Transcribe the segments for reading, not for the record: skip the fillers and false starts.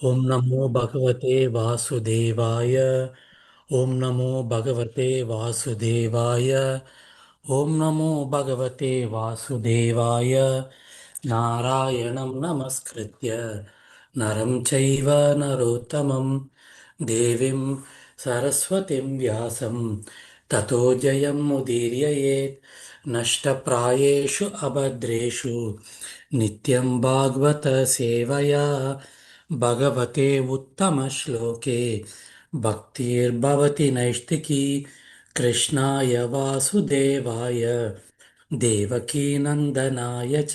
Om Namo Bhagavate Vasudevaya. Om Namo Bhagavate Vasudevaya. Om Namo Bhagavate Vasudevaya. Narayanam Namaskritya. Naram Chaiva Narottamam. Devim Saraswatim Vyasam. Tato Jayam Mudiryayet. Nashtaprayeshu Abhadreshu. Nityam Bhagavata Sevaya. भगवते उत्तमश्लोके भक्तिर्भवति नैष्टिकी कृष्णाय वासुदेवाय देवकीनन्दनाय च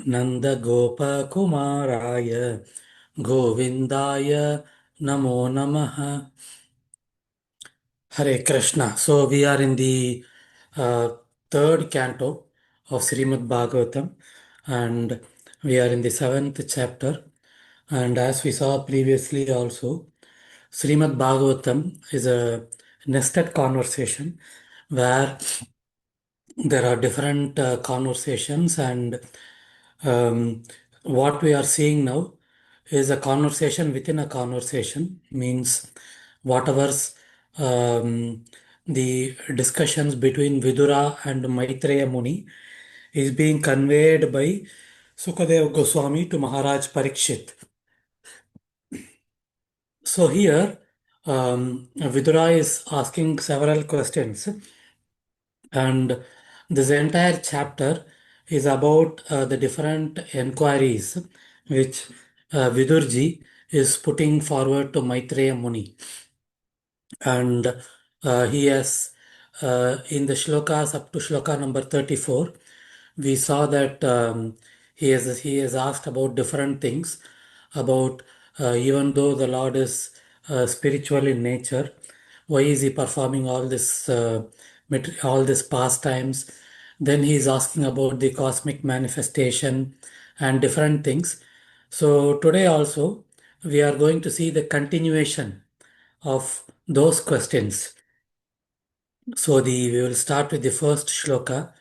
नन्दगोपकुमाराय गोविन्दाय नमो नमः. Hare Krishna. So we are in the third canto of Srimad Bhagavatam, and we are in the seventh chapter. And as we saw previously also, Srimad Bhagavatam is a nested conversation where there are different conversations, and um, what we are seeing now is a conversation within a conversation, means whatever's the discussions between Vidura and Maitreya Muni is being conveyed by Sukadev Goswami to Maharaj Parikshit. So here, Vidura is asking several questions, and this entire chapter is about the different enquiries which Vidurji is putting forward to Maitreya Muni. And he has, in the shlokas up to shloka number 34, we saw that he has asked about different things, about even though the Lord is spiritual in nature, why is he performing all this all these pastimes? Then he is asking about the cosmic manifestation and different things. So today also we are going to see the continuation of those questions. So we will start with the first shloka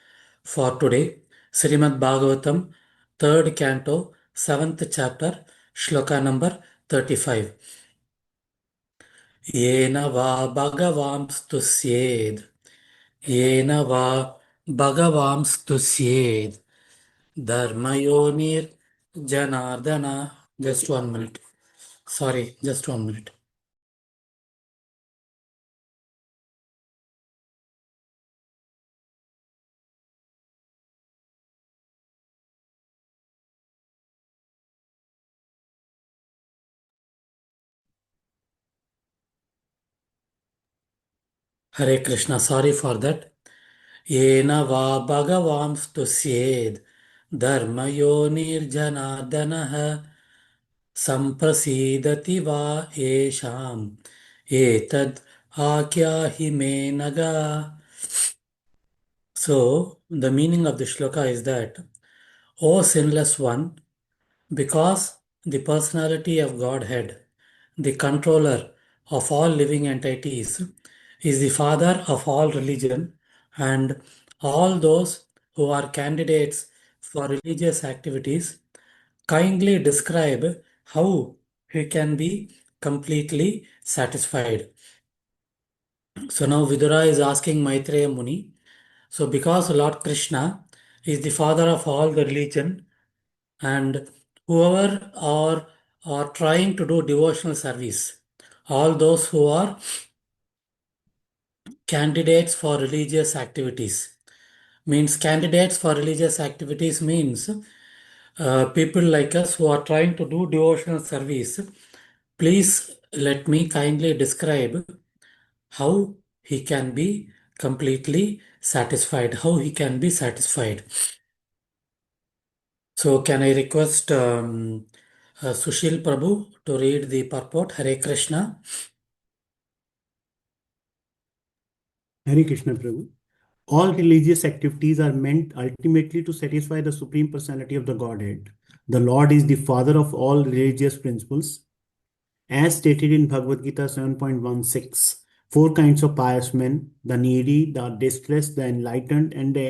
for today. Srimad Bhagavatam, third canto, seventh chapter, shloka number 35. Yena va bhagavamstusyed. Yena va bhagavamstusyed. Dharmayonir janardana. Just 1 minute. Sorry, just 1 minute. Hare Krishna, sorry for that. Yena va bhagavamstusyed. Dharmayonirjanardanaha. Samprasidati va esham. Etad akyahi me naga. So, the meaning of the shloka is that, O sinless one, because the personality of Godhead, the controller of all living entities, is the father of all religion, and all those who are candidates for religious activities, kindly describe how he can be completely satisfied. So now Vidura is asking Maitreya Muni. So because Lord Krishna is the father of all the religion, and whoever are trying to do devotional service, all those who are candidates for religious activities, means candidates for religious activities means people like us who are trying to do devotional service, please let me kindly describe how he can be completely satisfied, how he can be satisfied. So can I request Sushil Prabhu to read the purport? Hare Krishna. Hare Krishna Prabhu. All religious activities are meant ultimately to satisfy the Supreme Personality of the Godhead. The Lord is the father of all religious principles. As stated in Bhagavad Gita 7.16, four kinds of pious men, the needy, the distressed, the enlightened, and the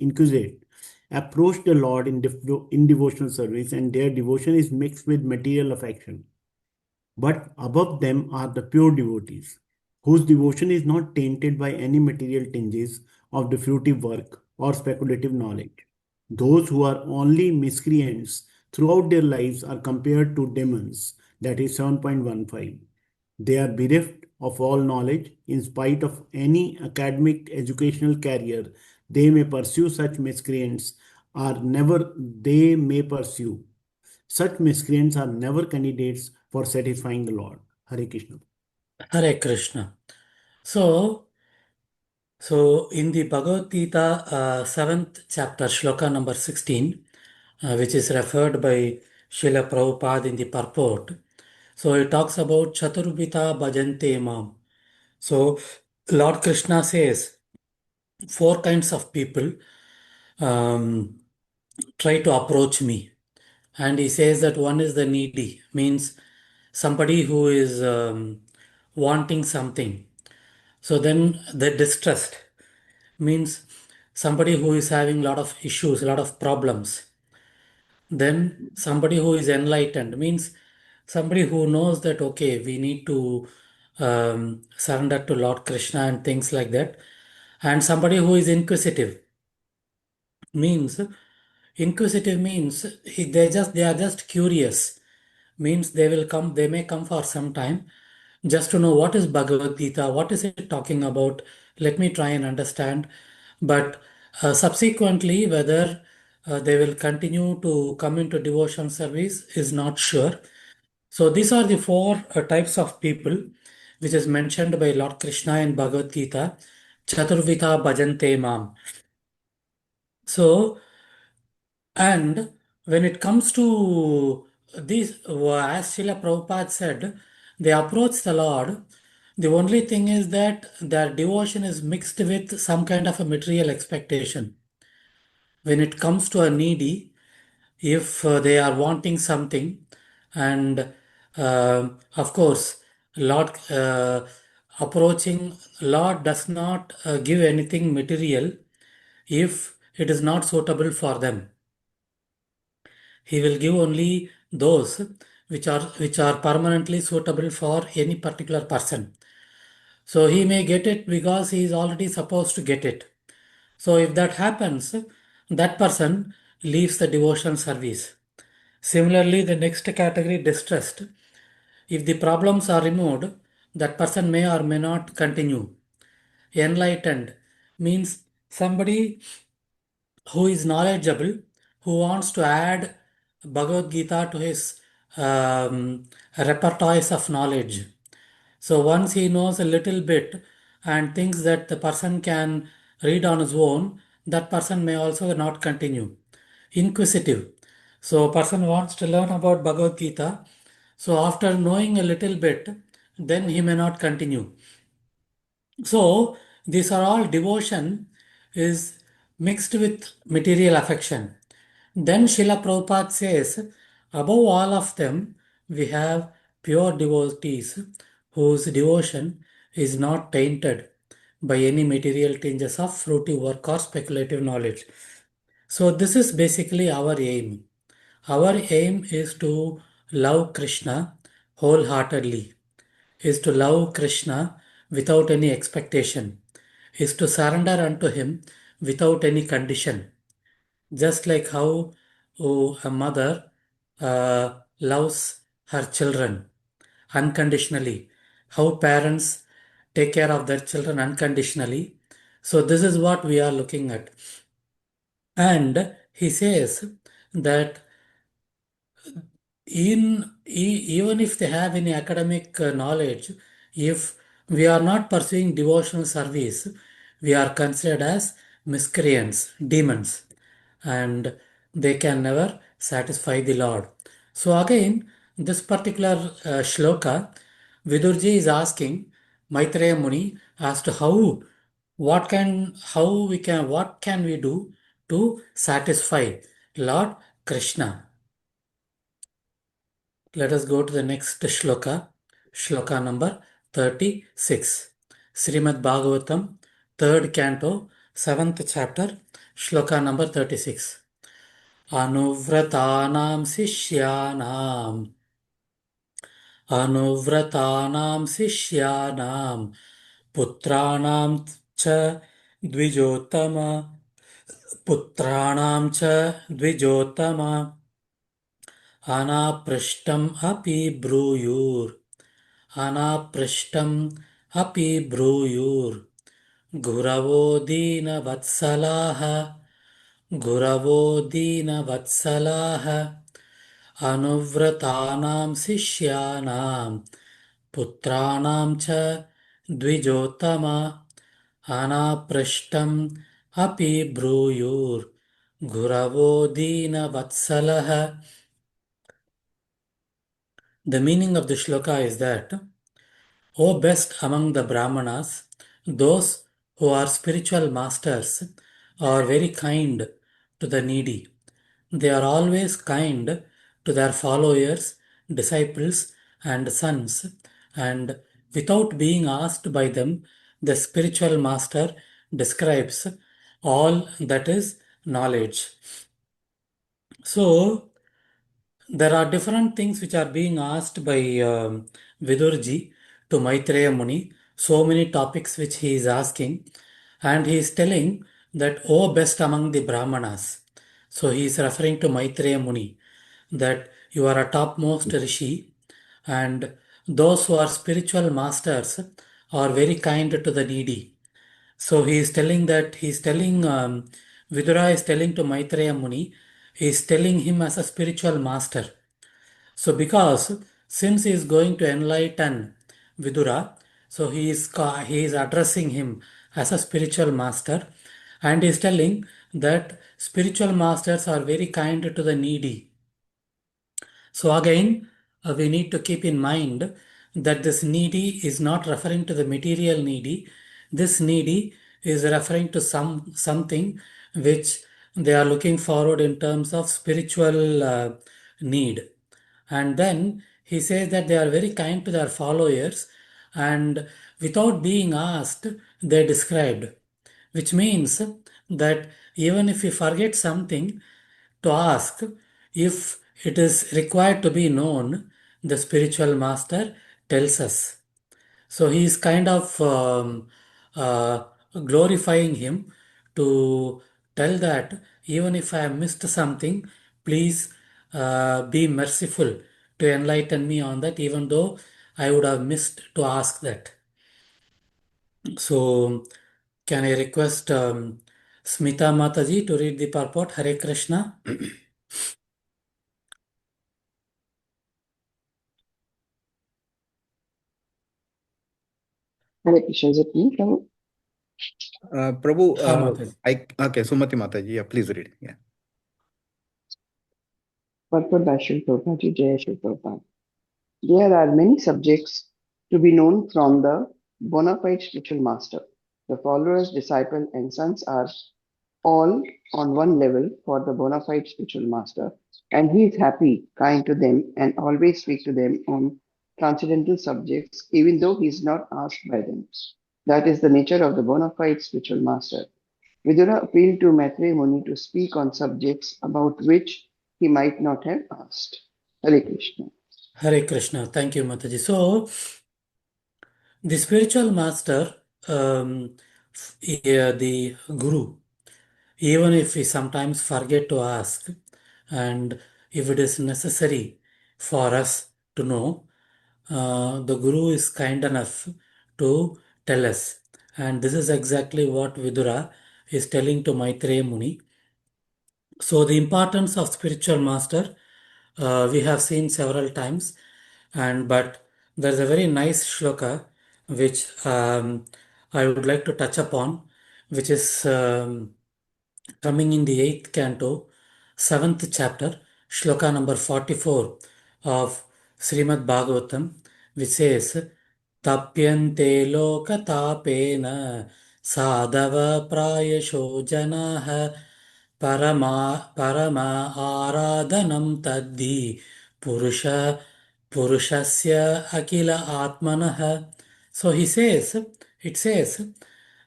inquisitive, approach the Lord in devotional service, and their devotion is mixed with material affection. But above them are the pure devotees, whose devotion is not tainted by any material tinges of diffusive work or speculative knowledge. Those who are only miscreants throughout their lives are compared to demons, that is 7.15. They are bereft of all knowledge in spite of any academic educational career they may pursue. Such miscreants are never they may pursue. Such miscreants are never candidates for satisfying the Lord. Hare Krishna. Hare Krishna. So, so in the Bhagavad Gita, 7th chapter, shloka number 16, which is referred by Srila Prabhupada in the purport. So it talks about Chaturvita Bhajante Mam. So Lord Krishna says, four kinds of people um, try to approach me. And he says that one is the needy, means somebody who is wanting something. So then the distressed means somebody who is having a lot of issues, a lot of problems. Then somebody who is enlightened means somebody who knows that, okay, we need to surrender to Lord Krishna and things like that. And somebody who is inquisitive means they are just curious, means they may come for some time just to know what is Bhagavad Gita, what is it talking about, let me try and understand. But subsequently, whether they will continue to come into devotion service is not sure. So these are the four types of people which is mentioned by Lord Krishna in Bhagavad Gita, Chaturvita Bhajante Mam. So, and when it comes to this, as Srila Prabhupada said, they approach the Lord. The only thing is that their devotion is mixed with some kind of a material expectation. When it comes to a needy, if they are wanting something, and of course, Lord approaching Lord does not give anything material if it is not suitable for them. He will give only those which are permanently suitable for any particular person. So he may get it because he is already supposed to get it. So if that happens, that person leaves the devotion service. Similarly, the next category, distressed. If the problems are removed, that person may or may not continue. Enlightened means somebody who is knowledgeable, who wants to add Bhagavad Gita to his repertoires of knowledge. So once he knows a little bit and thinks that the person can read on his own, that person may also not continue. Inquisitive. So a person wants to learn about Bhagavad Gita. So after knowing a little bit, then he may not continue. So these are all devotion is mixed with material affection. Then Srila Prabhupada says, above all of them, we have pure devotees whose devotion is not tainted by any material tinges of fruitive work or speculative knowledge. So this is basically our aim. Our aim is to love Krishna wholeheartedly, is to love Krishna without any expectation, is to surrender unto Him without any condition. Just like how a mother loves her children unconditionally, how parents take care of their children unconditionally. So, this is what we are looking at. And he says that even if they have any academic knowledge, if we are not pursuing devotional service, we are considered as miscreants, demons, and they can never satisfy the Lord. So again, this particular shloka, Vidurji is asking Maitreya Muni as to what can we do to satisfy Lord Krishna. Let us go to the next shloka, shloka number 36. Srimad Bhagavatam, 3rd canto, 7th chapter, shloka number 36. अनुव्रतानां शिष्यानां पुत्राणां च द्विजोत्तम पुत्राणां च द्विजोत्तम अनापृष्टम् अपि ब्रूयुर् अनापृष्टम् अपि ब्रूयुर् गुरवो दीनवत्सलाः गुरवो दीनवत्सलाः अनुव्रतानां शिष्यानां पुत्राणां च द्विजोत्तम अनापृष्टम् अपि ब्रूयुर् गुरवो दीनवत्सलः. The meaning of the shloka is that, O best among the Brahmanas, those who are spiritual masters are very kind to the needy. They are always kind to their followers, disciples, and sons, and without being asked by them, the spiritual master describes all that is knowledge. So, there are different things which are being asked by Vidurji to Maitreya Muni, so many topics which he is asking, and he is telling that, O best among the Brahmanas. So he is referring to Maitreya Muni, that you are a topmost rishi, and those who are spiritual masters are very kind to the needy. So he is telling that he is telling Vidura is telling to Maitreya Muni, he is telling him as a spiritual master. So because since he is going to enlighten Vidura, so he is addressing him as a spiritual master, and he is telling that spiritual masters are very kind to the needy. So again, we need to keep in mind that this needy is not referring to the material needy. This needy is referring to something which they are looking forward in terms of spiritual need. And then he says that they are very kind to their followers, and without being asked, they described, which means that even if we forget something, to ask if it is required to be known, the spiritual master tells us. So he is kind of uh, glorifying him to tell that even if I have missed something, please be merciful to enlighten me on that, even though I would have missed to ask that. So, can I request Smita Mataji to read the purport? Hare Krishna. Hare Krishna, is it me, Prabhu? Prabhu, Ha Mataji. okay, Sumati Mataji, yeah, please read. Yeah. Purport by Srila Prabhupada Ji, Jai Srila Prabhupada. There are many subjects to be known from the bona fide spiritual master. The followers, disciple, and sons are all on one level for the bona fide spiritual master, and he is happy, kind to them, and always speak to them on transcendental subjects, even though he is not asked by them. That is the nature of the bona fide spiritual master. Vidura appealed to Maitreya Muni to speak on subjects about which he might not have asked. Hare Krishna. Hare Krishna. Thank you, Mataji. So, the spiritual master, the guru, even if we sometimes forget to ask, and if it is necessary for us to know, the guru is kind enough to tell us. And this is exactly what Vidura is telling to Maitreya Muni. So, the importance of spiritual master we have seen several times, and but there's a very nice shloka which I would like to touch upon, which is coming in the 8th canto, 7th chapter, shloka number 44 of Srimad Bhagavatam, which says, Tapyante lokatapena sadhava prayasho janaha parama aradhanam taddi purushasya akila atmanah. So it says,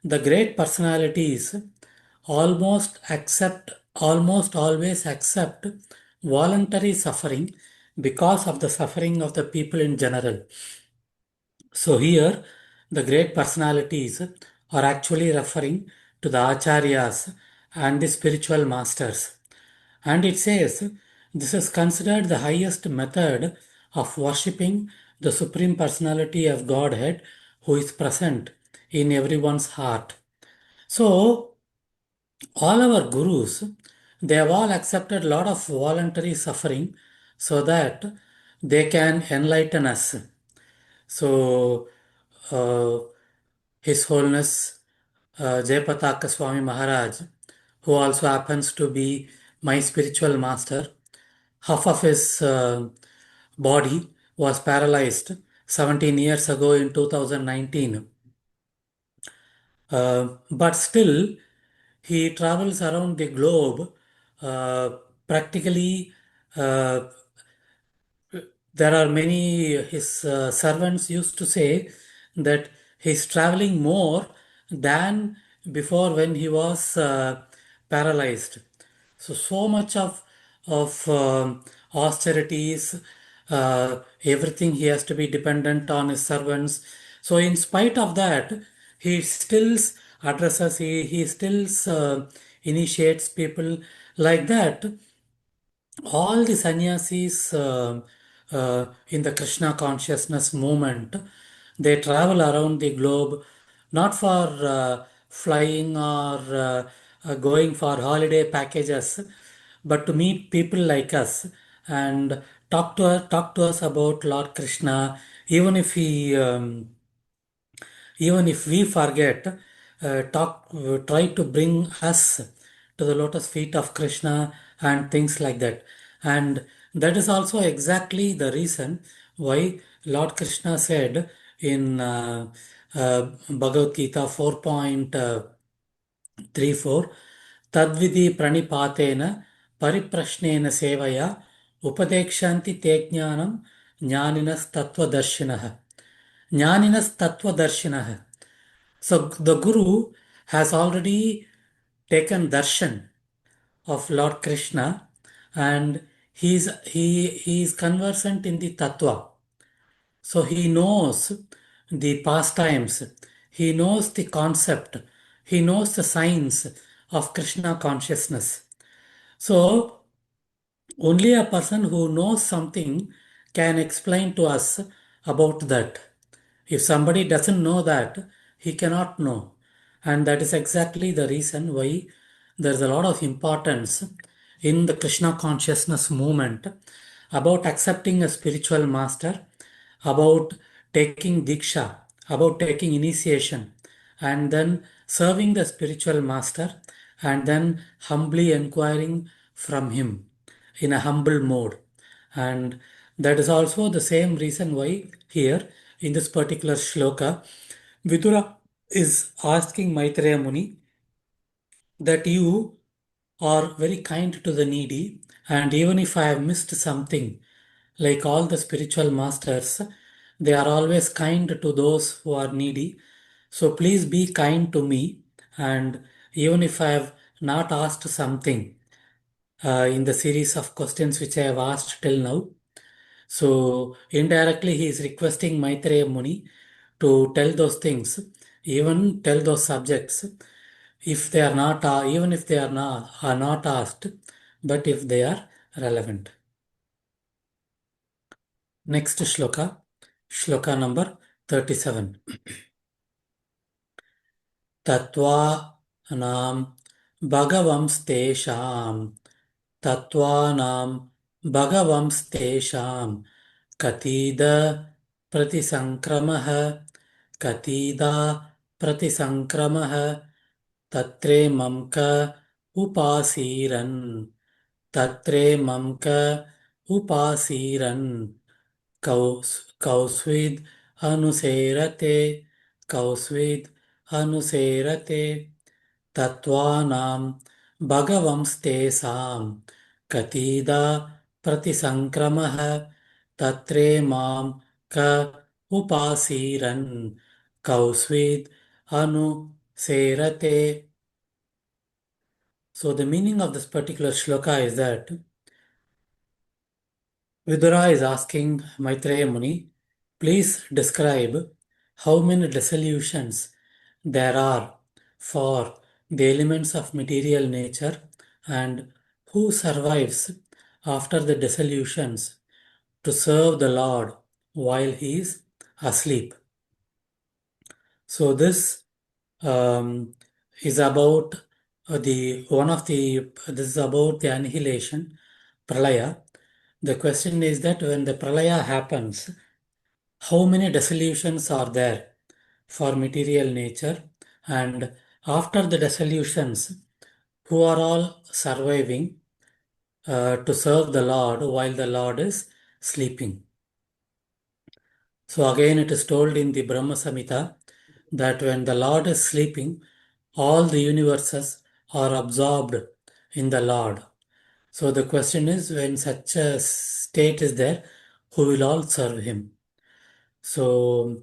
the great personalities almost accept almost always accept voluntary suffering because of the suffering of the people in general. So here, the great personalities are actually referring to the acharyas and the spiritual masters. And it says this is considered the highest method of worshipping the Supreme Personality of Godhead who is present in everyone's heart. So, all our gurus, they have all accepted a lot of voluntary suffering so that they can enlighten us. So, uh, His Holiness Jayapataka Swami Maharaj, who also happens to be my spiritual master, half of his body was paralyzed 17 years ago in 2019. But still, he travels around the globe. Uh, Practically, uh, there are many, his servants used to say that he's traveling more than before when he was paralyzed. So much of austerities, everything he has to be dependent on his servants. So in spite of that, he still addresses, he still initiates people like that. All the sannyasis in the Krishna consciousness movement, they travel around the globe not for flying or going for holiday packages, but to meet people like us and talk to us about Lord Krishna, even if he even if we forget, try to bring us to the lotus feet of Krishna and things like that. And that is also exactly the reason why Lord Krishna said in Bhagavad Gita 4.34, Tadvidi pranipatena pariprashnena sevaya upadekshanti te jnanam jnaninas tattvadarshinaha. Jnaninas tattvadarshinaha. So the Guru has already taken darshan of Lord Krishna, and he is conversant in the tattva. So he knows the pastimes, he knows the concept, he knows the science of Krishna consciousness. So only a person who knows something can explain to us about that. If somebody doesn't know that, he cannot know. And that is exactly the reason why there's a lot of importance in the Krishna consciousness movement about accepting a spiritual master, about taking diksha, about taking initiation, and then serving the spiritual master, and then humbly inquiring from him in a humble mode. And that is also the same reason why here in this particular shloka, Vidura is asking Maitreya Muni that you are very kind to the needy, and even if I have missed something, like all the spiritual masters, they are always kind to those who are needy. So please be kind to me, and even if I have not asked something in the series of questions which I have asked till now, so indirectly he is requesting Maitreya Muni to tell those things, even tell those subjects, if they are not, even if they are not asked, but if they are relevant. Next shloka, shloka number 37. Tattvanam bhagavamstesham Tattvanam bhagavamstesham Katida pratisankramaha Katida pratisankramaha Tatre mamka upasiran Tatre mamka upasiran Kausvid anuserate Kausvid anuserate Tattvanam bhagavamstesam Katida pratisankramaha Tatre mam ka upasiran Kausvid anuserate. So the meaning of this particular shloka is that Vidura is asking Maitreya Muni, please describe how many dissolutions there are for the elements of material nature and who survives after the dissolutions to serve the Lord while he is asleep. So this is about this is about the annihilation, pralaya. The question is that when the pralaya happens, how many dissolutions are there for material nature, and after the dissolutions, who are all surviving to serve the Lord while the Lord is sleeping. So again it is told in the Brahma Samhita that when the Lord is sleeping, all the universes are absorbed in the Lord. So the question is, when such a state is there, who will all serve him? So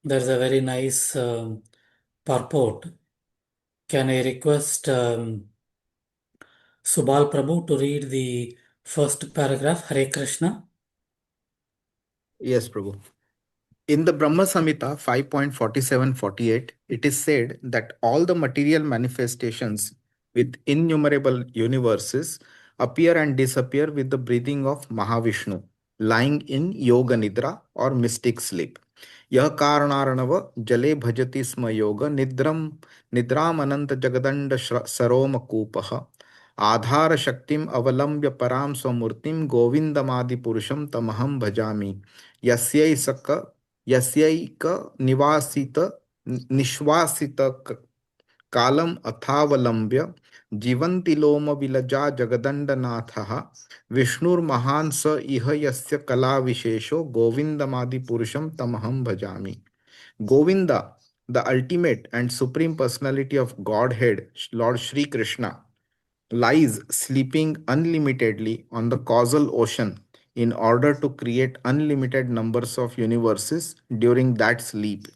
there's a very nice purport. Can I request Subal Prabhu to read the first paragraph? Hare Krishna. Yes, Prabhu. In the Brahma Samhita 5.47-48, it is said that all the material manifestations with innumerable universes appear and disappear with the breathing of Mahavishnu, lying in Yoga Nidra or mystic sleep. यह कारणार्णव जले भजति स्म योग निद्रामनंत जगदंड सरोम कूपः आधार शक्तिम अवलंब्य पराम स्वमूर्तिम गोविंदमादि पुरुषम तमहम भजामि यस्यैक निवासित निश्वासित कालम अथावलंब्य जीवन्ति लोम विलजा जगदंडनाथः विष्णुर्महान् स इह यस्य कला विशेषो गोविंदमादि पुरुषम तमहम भजामि. Govinda, the ultimate and supreme personality of Godhead, Lord Shri Krishna, lies sleeping unlimitedly on the causal ocean in order to create unlimited numbers of universes during that sleep.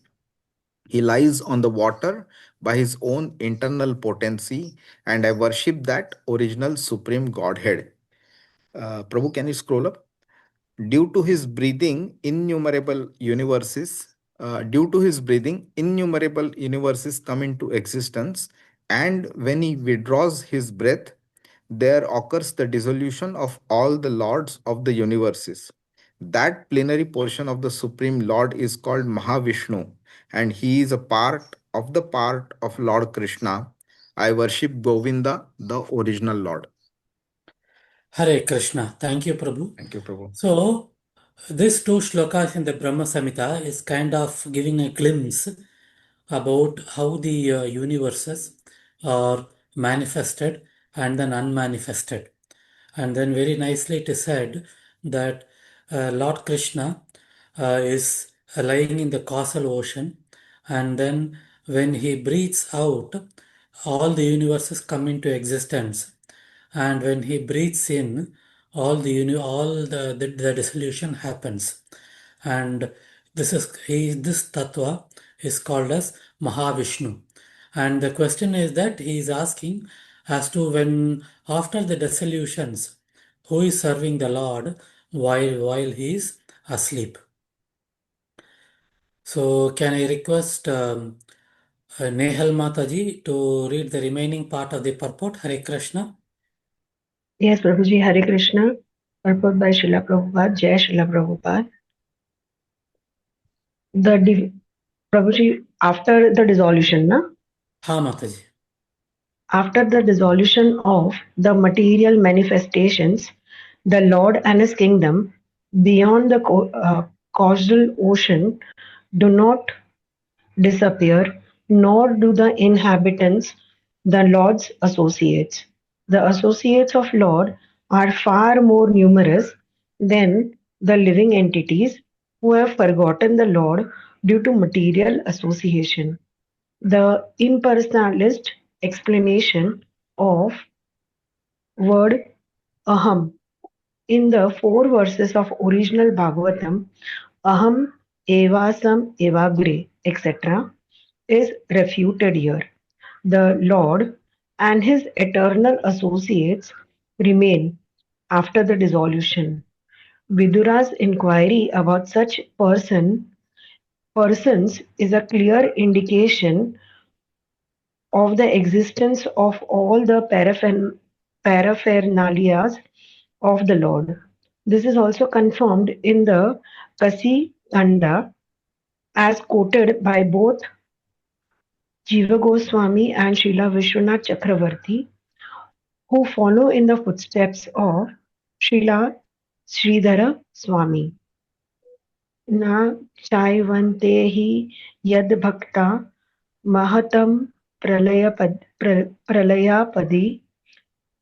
He lies on the water by his own internal potency, and I worship that original supreme Godhead. Prabhu, can you scroll up? Due to his breathing, innumerable universes come into existence, and when he withdraws his breath, there occurs the dissolution of all the lords of the universes. That plenary portion of the Supreme Lord is called Mahavishnu, and he is a part of Lord Krishna. I worship Govinda, the original Lord. Hare Krishna. Thank you, Prabhu. Thank you, Prabhu. So, these two shlokas in the Brahma Samhita is kind of giving a glimpse about how the universes are manifested and then unmanifested. And then very nicely it is said that Lord Krishna is lying in the causal ocean, and then when he breathes out, all the universes come into existence, and when he breathes in, all the dissolution happens, and this tattva is called as Mahavishnu. And the question is that he is asking as to when after the dissolutions, who is serving the Lord while he is asleep. So can I request Nehal Mataji to read the remaining part of the purport? Hare Krishna. Yes, Prabhuji, Hare Krishna. Purport by Srila Prabhupada, Jai Srila Prabhupada. Prabhuji, after the dissolution, na? Ha Mataji. After the dissolution of the material manifestations, the Lord and his kingdom beyond the causal ocean do not disappear, nor do the inhabitants, the Lord's associates. The associates of Lord are far more numerous than the living entities who have forgotten the Lord due to material association. The impersonalist explanation of word aham in the 4 verses of original Bhagavatam, aham, evasam, evagre, etc., is refuted here. The Lord and his eternal associates remain after the dissolution. Vidura's inquiry about such persons is a clear indication of the existence of all the paraphernalias of the Lord. This is also confirmed in the Kasi Kanda as quoted by both Jiva Goswami and Srila Vishwanath Chakravarti, who follow in the footsteps of Srila Sridhara Swami. Na chaivantehi hi yad bhakta mahatam pralayapadi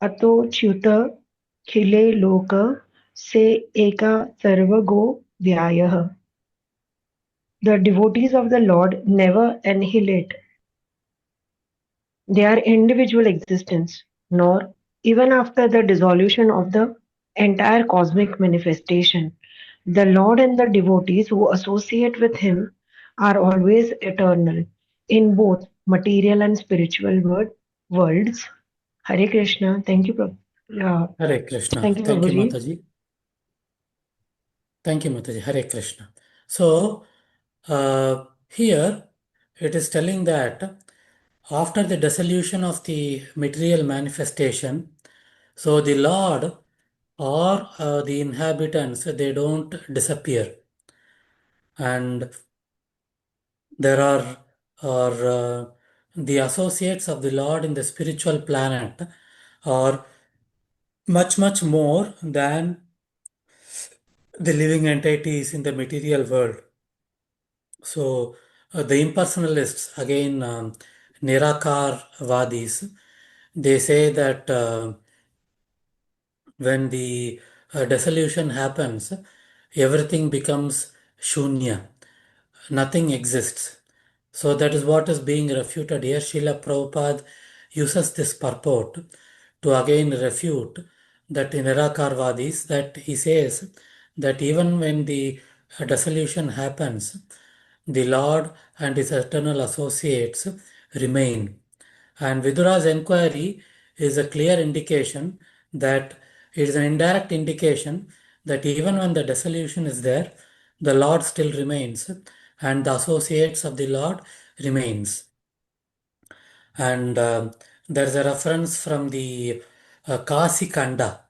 अतोच्युत खिले लोक से eka sarvago vyayah. The devotees of the Lord never annihilate their individual existence, nor even after the dissolution of the entire cosmic manifestation. The Lord and the devotees who associate with Him are always eternal in both material and spiritual worlds. Hare Krishna. Thank you, Hare Krishna. thank you, Thank you, Prabhuji. Mataji. Thank you, Mataji. Hare Krishna. So, here it is telling that after the dissolution of the material manifestation, so the Lord or the inhabitants, they don't disappear. And there are the associates of the Lord in the spiritual planet are much, much more than the living entities in the material world. So the impersonalists, again, Nirakar Vadis, they say that when the dissolution happens, everything becomes shunya, nothing exists. So that is what is being refuted here. Srila Prabhupada uses this purport to again refute that in Nirakarvadis, that he says that even when the dissolution happens, the Lord and his eternal associates remain. And Vidura's enquiry is a clear indication that it is an indirect indication that even when the dissolution is there, the Lord still remains and the associates of the Lord remains. And there's a reference from the Kasi Kanda,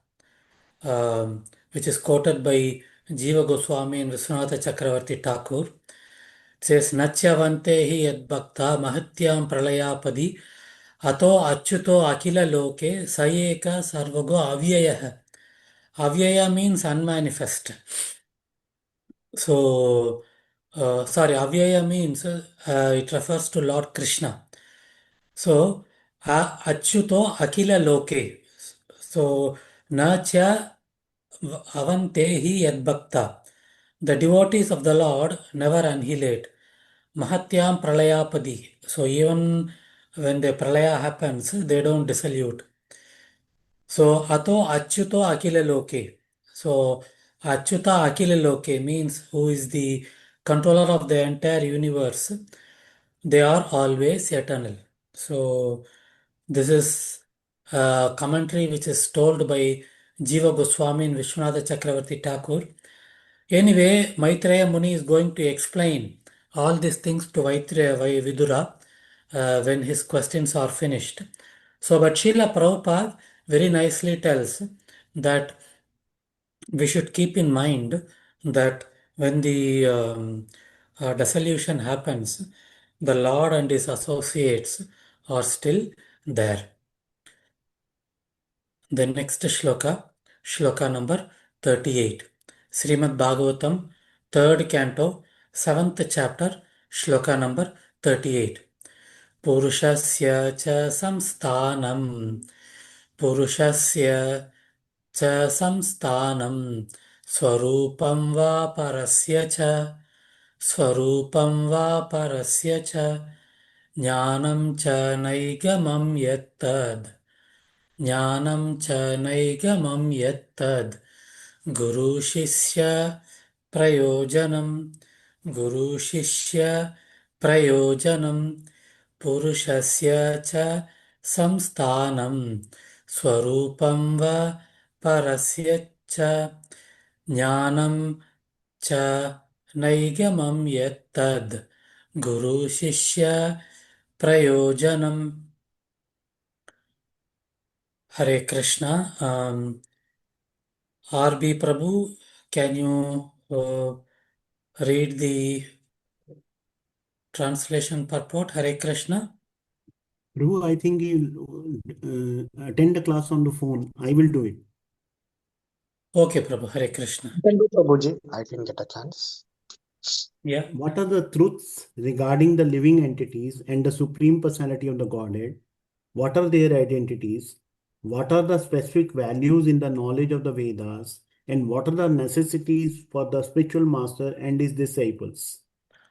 which is quoted by Jiva Goswami and Vishwanatha Chakravarti Thakur. It says, Nachyavante hi yad bhakta mahatyam pralayapadi ato achyuto akila loke sayeka sarvago avyayah. Avyaya means unmanifest. So, Avyaya means it refers to Lord Krishna. So, Achyuto Akila Loke. So, Nacha Avantehi Yadbhakta. The devotees of the Lord never annihilate. Mahatyam Pralayapadi. So, even when the Pralaya happens, they don't dissolute. So, Ato Achyuto Akila Loke. So, Achyuta Akila Loke means who is the controller of the entire universe. They are always eternal. So, this is a commentary which is told by Jiva Goswami and Vishwanath Chakravarti Thakur. Anyway, Maitreya Muni is going to explain all these things to Vidura when his questions are finished. So, but Srila Prabhupada very nicely tells that we should keep in mind that when the dissolution happens, the Lord and his associates are still there. The next shloka number 38. Srimad Bhagavatam, 3rd Canto, 7th chapter, shloka number 38. Purushasya cha samsthanam, Purushasya cha samsthanam, Swarupam va parasya cha, Swarupam va parasya cha, Jnanam cha naigamam yattad, Jnanam cha naigamam yattad, Guru Shishya Prayojanam, Guru Shishya Prayojanam, Purushasya cha संस्थानं स्वरूपं वा परस्य च ज्ञानं च नैगमं यत्तद् गुरुशिष्य प्रयोजनम्. Hare Krishna. R.B. Prabhu, can you read the translation purport? Hare Krishna. Prabhu, I think you attend the class on the phone. I will do it. Okay, Prabhu. Hare Krishna. Thank you, Prabhuji. I didn't get a chance. Yeah. What are the truths regarding the living entities and the Supreme Personality of the Godhead? What are their identities? What are the specific values in the knowledge of the Vedas? And what are the necessities for the spiritual master and his disciples?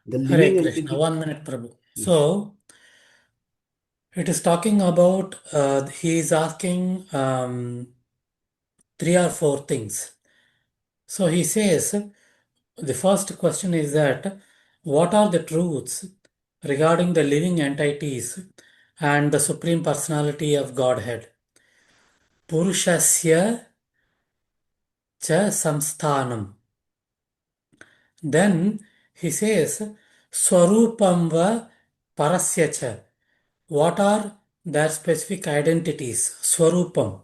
The Hare living Krishna. entity. 1 minute, Prabhu. Yes. So, it is talking about, he is asking 3 or 4 things. So, he says, the first question is that, what are the truths regarding the living entities and the Supreme Personality of Godhead? Purushasya cha samsthanam. Then he says, Swarupam va parasya cha. What are their specific identities? Swarupam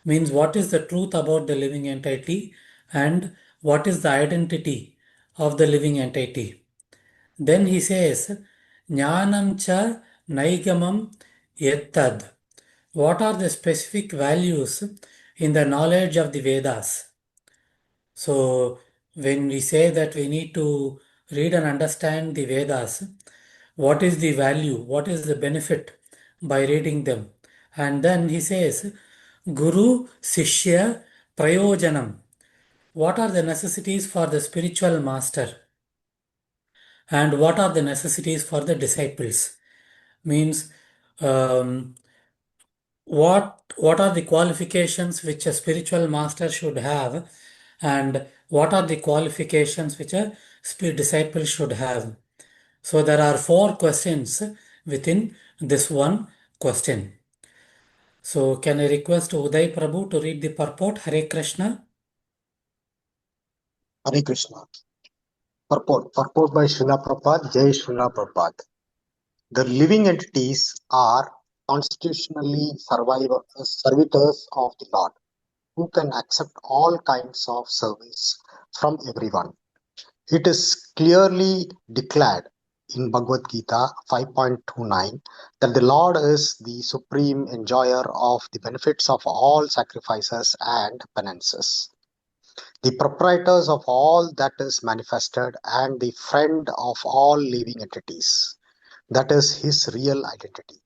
means what is the truth about the living entity and what is the identity of the living entity. Then he says, Jnanam cha naigamam yettad. What are the specific values in the knowledge of the Vedas? So, when we say that we need to read and understand the Vedas, what is the value? What is the benefit by reading them? And then he says, Guru Sishya Prayojanam. What are the necessities for the spiritual master? And what are the necessities for the disciples? Means, what are the qualifications which a spiritual master should have, and what are the qualifications which a disciple should have? So there are 4 questions within this one question. So can I request Uday Prabhu to read the purport? Hare Krishna. Hare Krishna. Purport by Srila Prabhupada, Jai Srila Prabhupada. The living entities are constitutionally servitors of the Lord, who can accept all kinds of service from everyone. It is clearly declared in Bhagavad Gita 5.29 that the Lord is the supreme enjoyer of the benefits of all sacrifices and penances, the proprietors of all that is manifested, and the friend of all living entities. That is his real identity.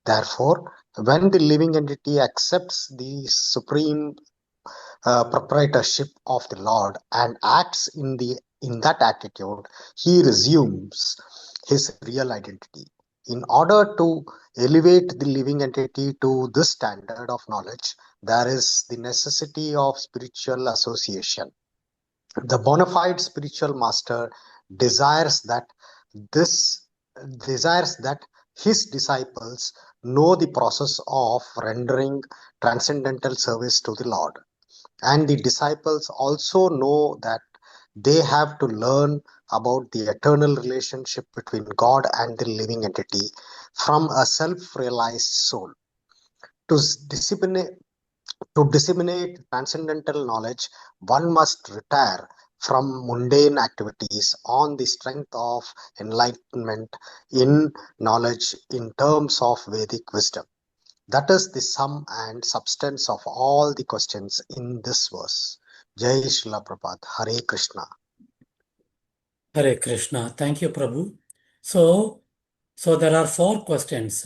Therefore, when the living entity accepts the supreme proprietorship of the Lord and acts in that attitude, he resumes his real identity. In order to elevate the living entity to this standard of knowledge, there is the necessity of spiritual association. The bona fide spiritual master desires that this desires that his disciples know the process of rendering transcendental service to the Lord. And the disciples also know that they have to learn about the eternal relationship between God and the living entity from a self-realized soul. To disseminate transcendental knowledge, one must retire from mundane activities on the strength of enlightenment in knowledge in terms of Vedic wisdom. That is the sum and substance of all the questions in this verse. Jai Srila Prabhupada. Hare Krishna. Hare Krishna. Thank you, Prabhu. So there are 4 questions.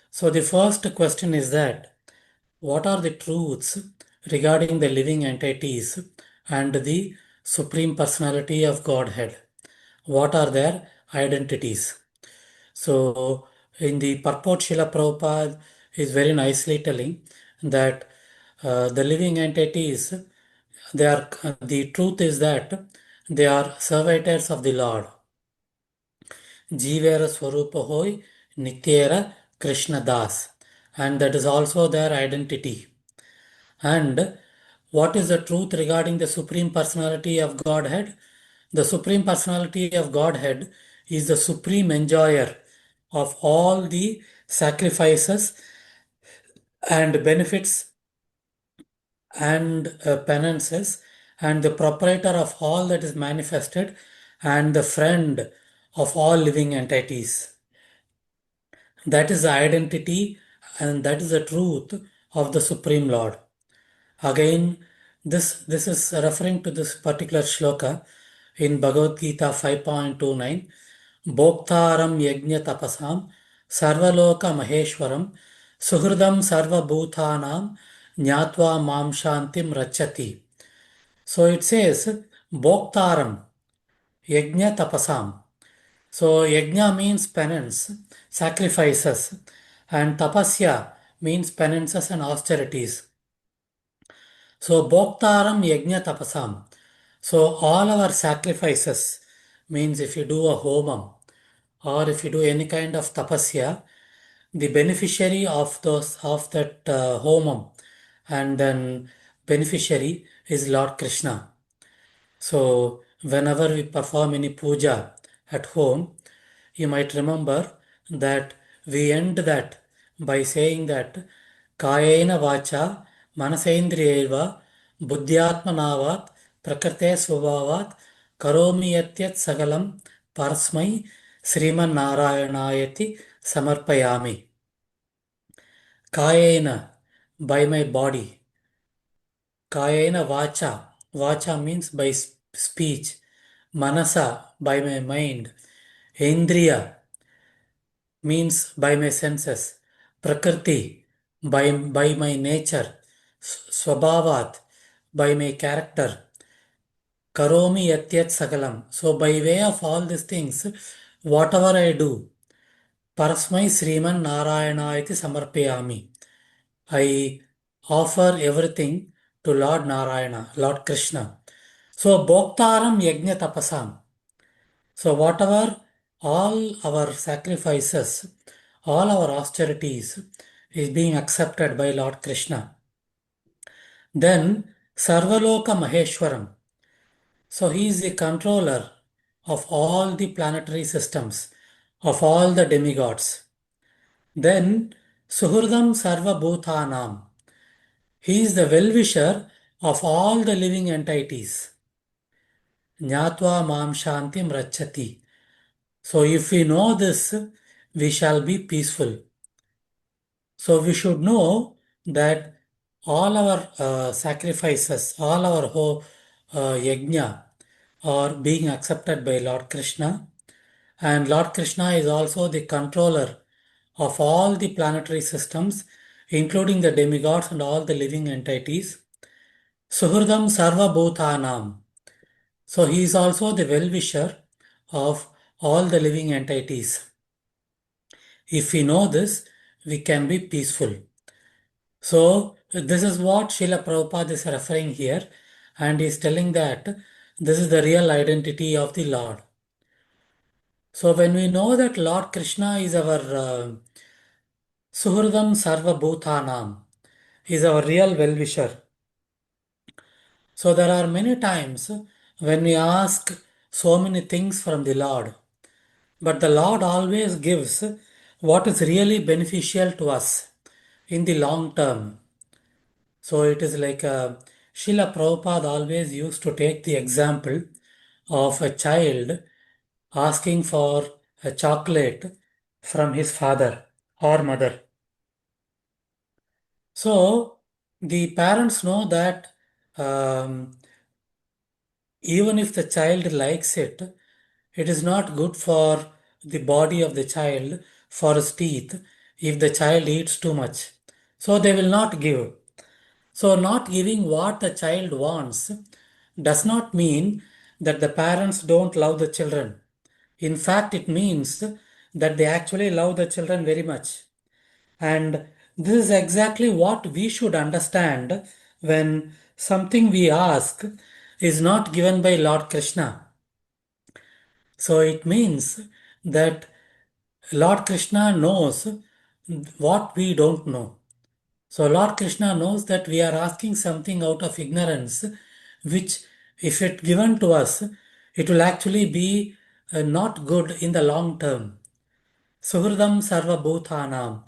So the first question is that, what are the truths regarding the living entities and the Supreme Personality of Godhead? What are their identities? So, in the purport, Srila Prabhupada is very nicely telling that the living entities, the truth is that they are servitors of the Lord. Jivera Swarupa Hoy Nityera Krishna Das. and that is also their identity. And what is the truth regarding the Supreme Personality of Godhead? The Supreme Personality of Godhead is the supreme enjoyer of all the sacrifices and benefits and penances, and the proprietor of all that is manifested, and the friend of all living entities. That is the identity and that is the truth of the Supreme Lord. Again, this is referring to this particular shloka in Bhagavad Gita 5.29. Bhoktaram yajna tapasam sarvaloka maheshwaram suhridam sarva bhutanam nyatva mam shantim rachati. So it says Bhoktaram yajna tapasam. So yajna means penance, sacrifices, and tapasya means penances and austerities. So Bhoktaram yajna tapasam. So all our sacrifices means if you do a homam or if you do any kind of tapasya, the beneficiary of that homam and then beneficiary is Lord Krishna. So whenever we perform any puja at home, you might remember that we end that by saying that Kayena vacha manasendriyeva buddhyatmanavat prakrite svabhavat karomi yatyat sagalam parasmai Sriman Narayanayati samarpayami. Kayena, by my body. Kayena vacha. Vacha means by speech. Manasa, by my mind. Indriya means by my senses. Prakriti, by my nature. Swabhavat, by my character. Karomi yatyat sagalam. So by way of all these things, whatever I do, Parasmai Sriman Narayanayati samarpayami. I offer everything to Lord Narayana, Lord Krishna. So Bhoktaram Yajna Tapasam. So whatever all our sacrifices, all our austerities is being accepted by Lord Krishna. Then Sarvaloka Maheshwaram. So he is the controller of all the planetary systems, of all the demigods. Then Suhurdam Sarva Bhutanam. He is the well-wisher of all the living entities. Jnatva Mam Shantim Rachati. So if we know this, we shall be peaceful. So we should know that all our sacrifices, all our yajna are being accepted by Lord Krishna. And Lord Krishna is also the controller of all the planetary systems, including the demigods and all the living entities. Suhurdam Sarva Bhutanam. So he is also the well-wisher of all the living entities. If we know this, we can be peaceful. So this is what Srila Prabhupada is referring here, and he is telling that this is the real identity of the Lord. So when we know that Lord Krishna is our Suhurdam Sarva Bhutanam, is our real well-wisher. So there are many times when we ask so many things from the Lord, but the Lord always gives what is really beneficial to us in the long term. So it is like Srila Prabhupada always used to take the example of a child asking for a chocolate from his father or mother. So the parents know that um, even if the child likes it, it is not good for the body of the child, for his teeth, if the child eats too much. So they will not give. So not giving what the child wants does not mean that the parents don't love the children. In fact, it means that they actually love the children very much. And this is exactly what we should understand when something we ask is not given by Lord Krishna. So it means that Lord Krishna knows what we don't know. So Lord Krishna knows that we are asking something out of ignorance, which if it given to us, it will actually be not good in the long term. Suhridam Sarva Bhutanam.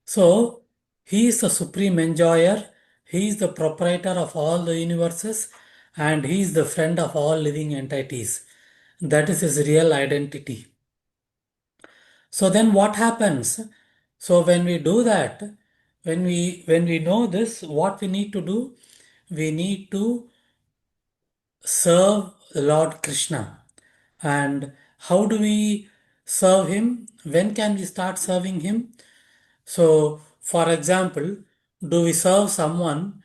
So he is the supreme enjoyer, he is the proprietor of all the universes, and he is the friend of all living entities. That is his real identity. So then what happens? So when we do that, when we know this, what we need to do? We need to serve Lord Krishna. And how do we serve him? When can we start serving him? So, for example, do we serve someone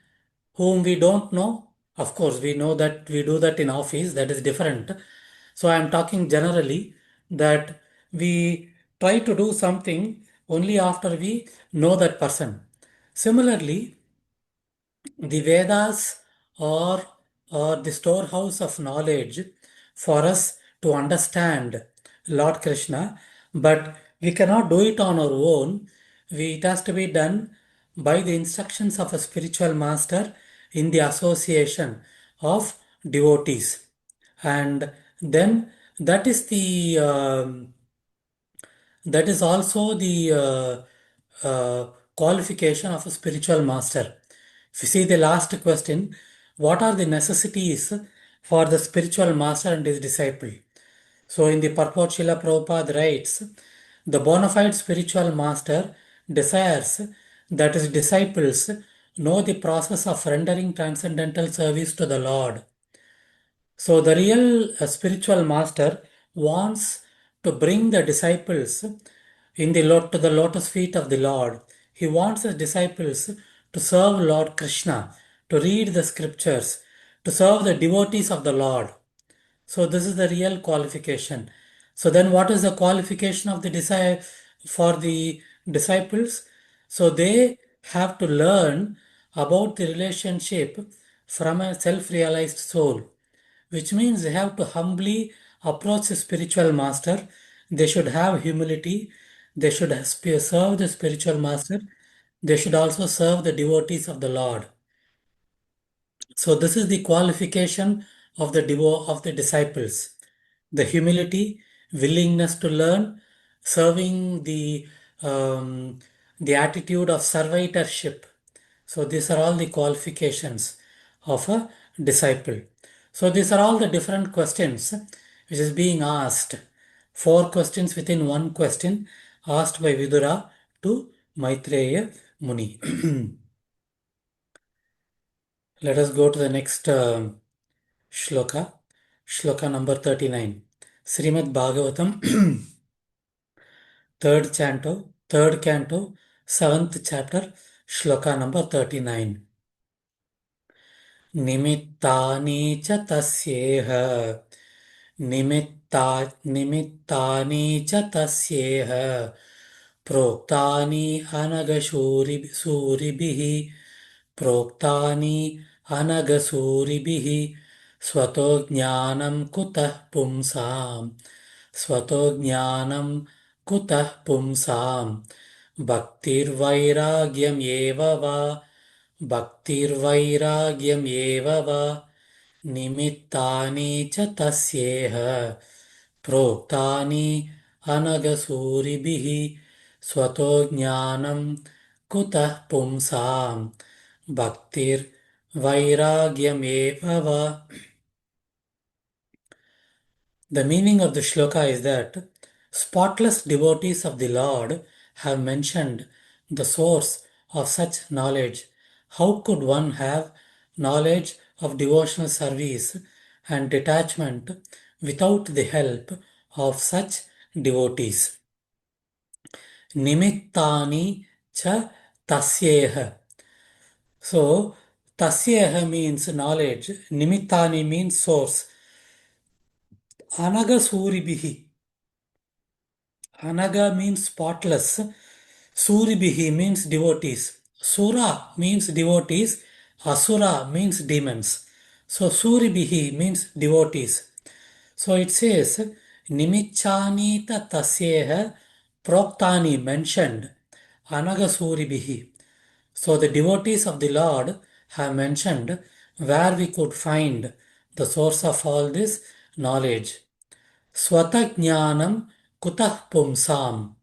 whom we don't know? Of course, we know that we do that in office, that is different. So, I am talking generally that we try to do something only after we know that person. Similarly, the Vedas are, are the storehouse of knowledge for us to understand Lord Krishna, but we cannot do it on our own. It has to be done by the instructions of a spiritual master in the association of devotees. And then that is the that is also the qualification of a spiritual master. If you see the last question, what are the necessities for the spiritual master and his disciple? So in the purport, Srila Prabhupada writes, the bona fide spiritual master desires that his disciples know the process of rendering transcendental service to the Lord. So the real spiritual master wants to bring the disciples in the to the lotus feet of the Lord. He wants his disciples to serve Lord Krishna, to read the scriptures, to serve the devotees of the Lord. So this is the real qualification. So then what is the qualification of the for the disciples? So they have to learn about the relationship from a self-realized soul, which means they have to humbly approach the spiritual master. They should have humility. They should serve the spiritual master. They should also serve the devotees of the Lord. So this is the qualification of the disciples. The humility, willingness to learn, serving the attitude of servitorship. So these are all the qualifications of a disciple. So these are all the different questions which is being asked. 4 questions within one question asked by Vidura to Maitreya Muni. Let us go to the next shloka. Shloka number 39. Srimad Bhagavatam, third canto, 7th chapter, shloka number 39. निमित्तानि च तस्येह निमित्तानि च तस्येह प्रोक्तानि सूरिभिः प्रोक्तानि अनघसूरिभिः स्वतो ज्ञानं कुतः पुंसाम् स्वतो ज्ञानं कुतः पुंसाम् भक्तिर्वैराग्यमेव वा भक्तिर्वैराग्यमेव वा निमित्तानि च तस्येह प्रोक्तानि अनघसूरिभिः स्वतो ज्ञानं कुतः पुंसाम् भक्तिर्वैराग्यमेव वा. The meaning of the shloka is that spotless devotees of the Lord have mentioned the source of such knowledge. How could one have knowledge of devotional service and detachment without the help of such devotees? Nimittani cha tasyeha. So, tasyeha means knowledge, nimittani means source. Anaga Suribihi. Anaga means spotless. Suribihi means devotees. Sura means devotees. Asura means demons. So Suribihi means devotees. So it says Nimichani ta tasyeha proktani mentioned. anagasuribihi. So the devotees of the Lord have mentioned where we could find the source of all this knowledge. Swatajnanam kutah pumsam.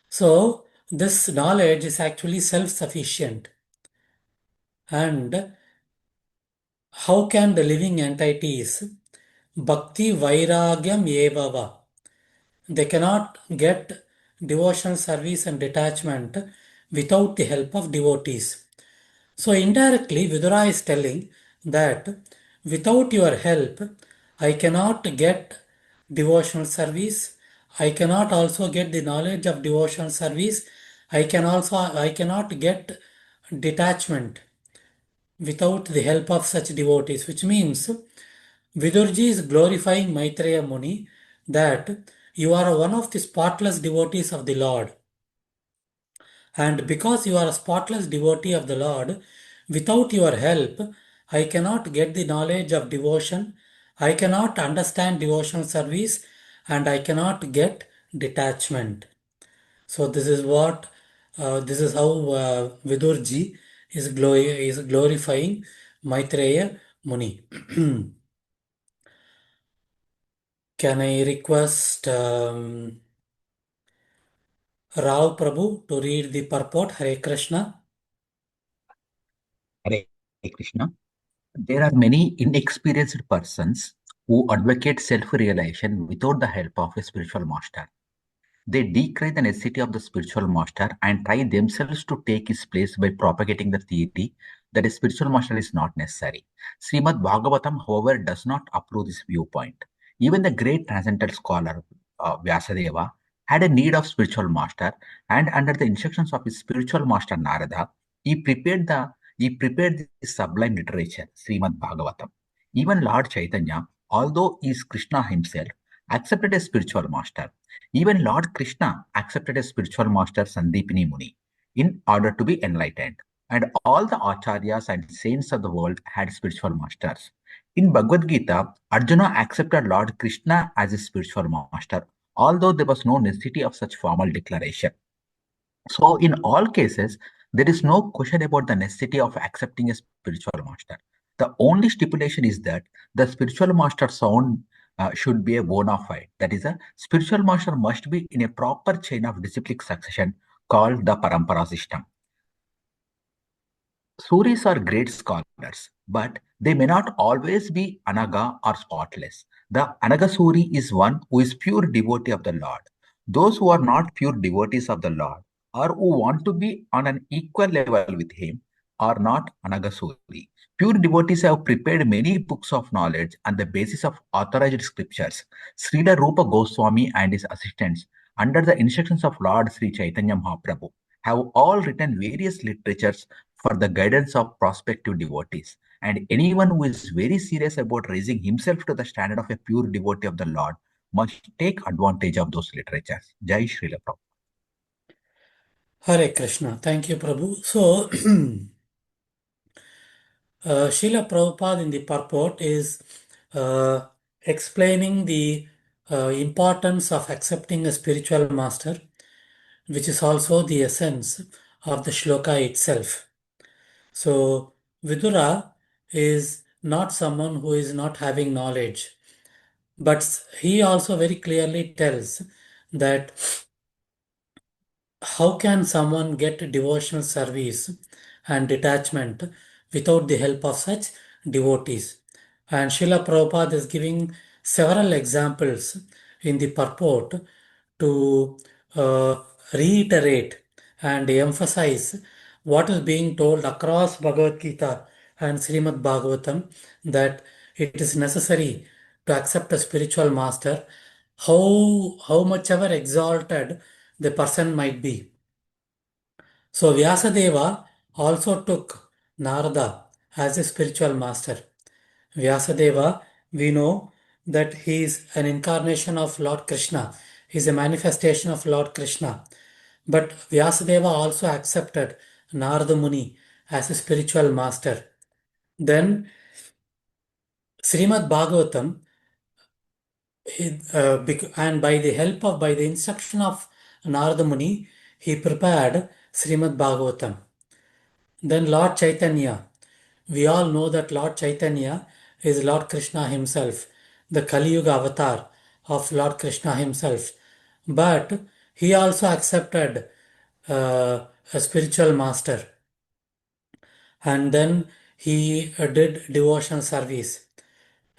So this knowledge is actually self-sufficient. And how can the living entities bhakti vairagyam evava? They cannot get devotional service and detachment without the help of devotees. So indirectly, Vidura is telling that without your help, I cannot get devotional service. I cannot also get the knowledge of devotional service. I cannot get detachment without the help of such devotees, which means Vidurji is glorifying Maitreya Muni that you are one of the spotless devotees of the Lord. And because you are a spotless devotee of the Lord, without your help, I cannot get the knowledge of devotion, I cannot understand devotional service, and I cannot get detachment. So this is how Vidurji is glorifying Maitreya Muni. Can I request Rao Prabhu to read the purport? Hare Krishna. Hare Krishna. There are many inexperienced persons who advocate self-realization without the help of a spiritual master. They decry the necessity of the spiritual master and try themselves to take his place by propagating the theory that a spiritual master is not necessary. Srimad Bhagavatam, however, does not approve this viewpoint. Even the great transcendental scholar Vyasadeva had a need of spiritual master, and under the instructions of his spiritual master Narada, he prepared the sublime literature, Srimad Bhagavatam. Even Lord Chaitanya, although he is Krishna himself, accepted a spiritual master. Even Lord Krishna accepted a spiritual master, Sandipini Muni, in order to be enlightened. And all the acharyas and saints of the world had spiritual masters. In Bhagavad Gita, Arjuna accepted Lord Krishna as his spiritual master, although there was no necessity of such formal declaration. So, in all cases, there is no question about the necessity of accepting a spiritual master. The only stipulation is that the spiritual master sound should be a bona fide. That is, a spiritual master must be in a proper chain of disciplic succession called the Parampara system. Suris are great scholars, but they may not always be anaga or spotless. The anagasuri is one who is pure devotee of the Lord. Those who are not pure devotees of the Lord or who want to be on an equal level with him are not anagasuri. Pure devotees have prepared many books of knowledge on the basis of authorized scriptures. Srila Rupa Goswami and his assistants, under the instructions of Lord Sri Chaitanya Mahaprabhu, have all written various literatures for the guidance of prospective devotees. And anyone who is very serious about raising himself to the standard of a pure devotee of the Lord must take advantage of those literatures. Jai Srila Prabhupada. Hare Krishna. Thank you, Prabhu. So, Srila Prabhupada in the purport is explaining the importance of accepting a spiritual master, which is also the essence of the shloka itself. So, Vidura is not someone who is not having knowledge, but he also very clearly tells that how can someone get devotional service and detachment without the help of such devotees? And Srila Prabhupada is giving several examples in the purport to reiterate and emphasize what is being told across Bhagavad Gita and Srimad Bhagavatam, that it is necessary to accept a spiritual master, how much ever exalted the person might be. So Vyasadeva also took Narada as a spiritual master. Vyasadeva, we know that he is an incarnation of Lord Krishna. He is a manifestation of Lord Krishna. But Vyasadeva also accepted Narada Muni as a spiritual master. Then Srimad Bhagavatam, and by the instruction of Narada Muni, he prepared Srimad Bhagavatam. Then Lord Chaitanya, we all know that Lord Chaitanya is Lord Krishna himself, the Kali Yuga avatar of Lord Krishna himself. But he also accepted a spiritual master, and then he did devotional service.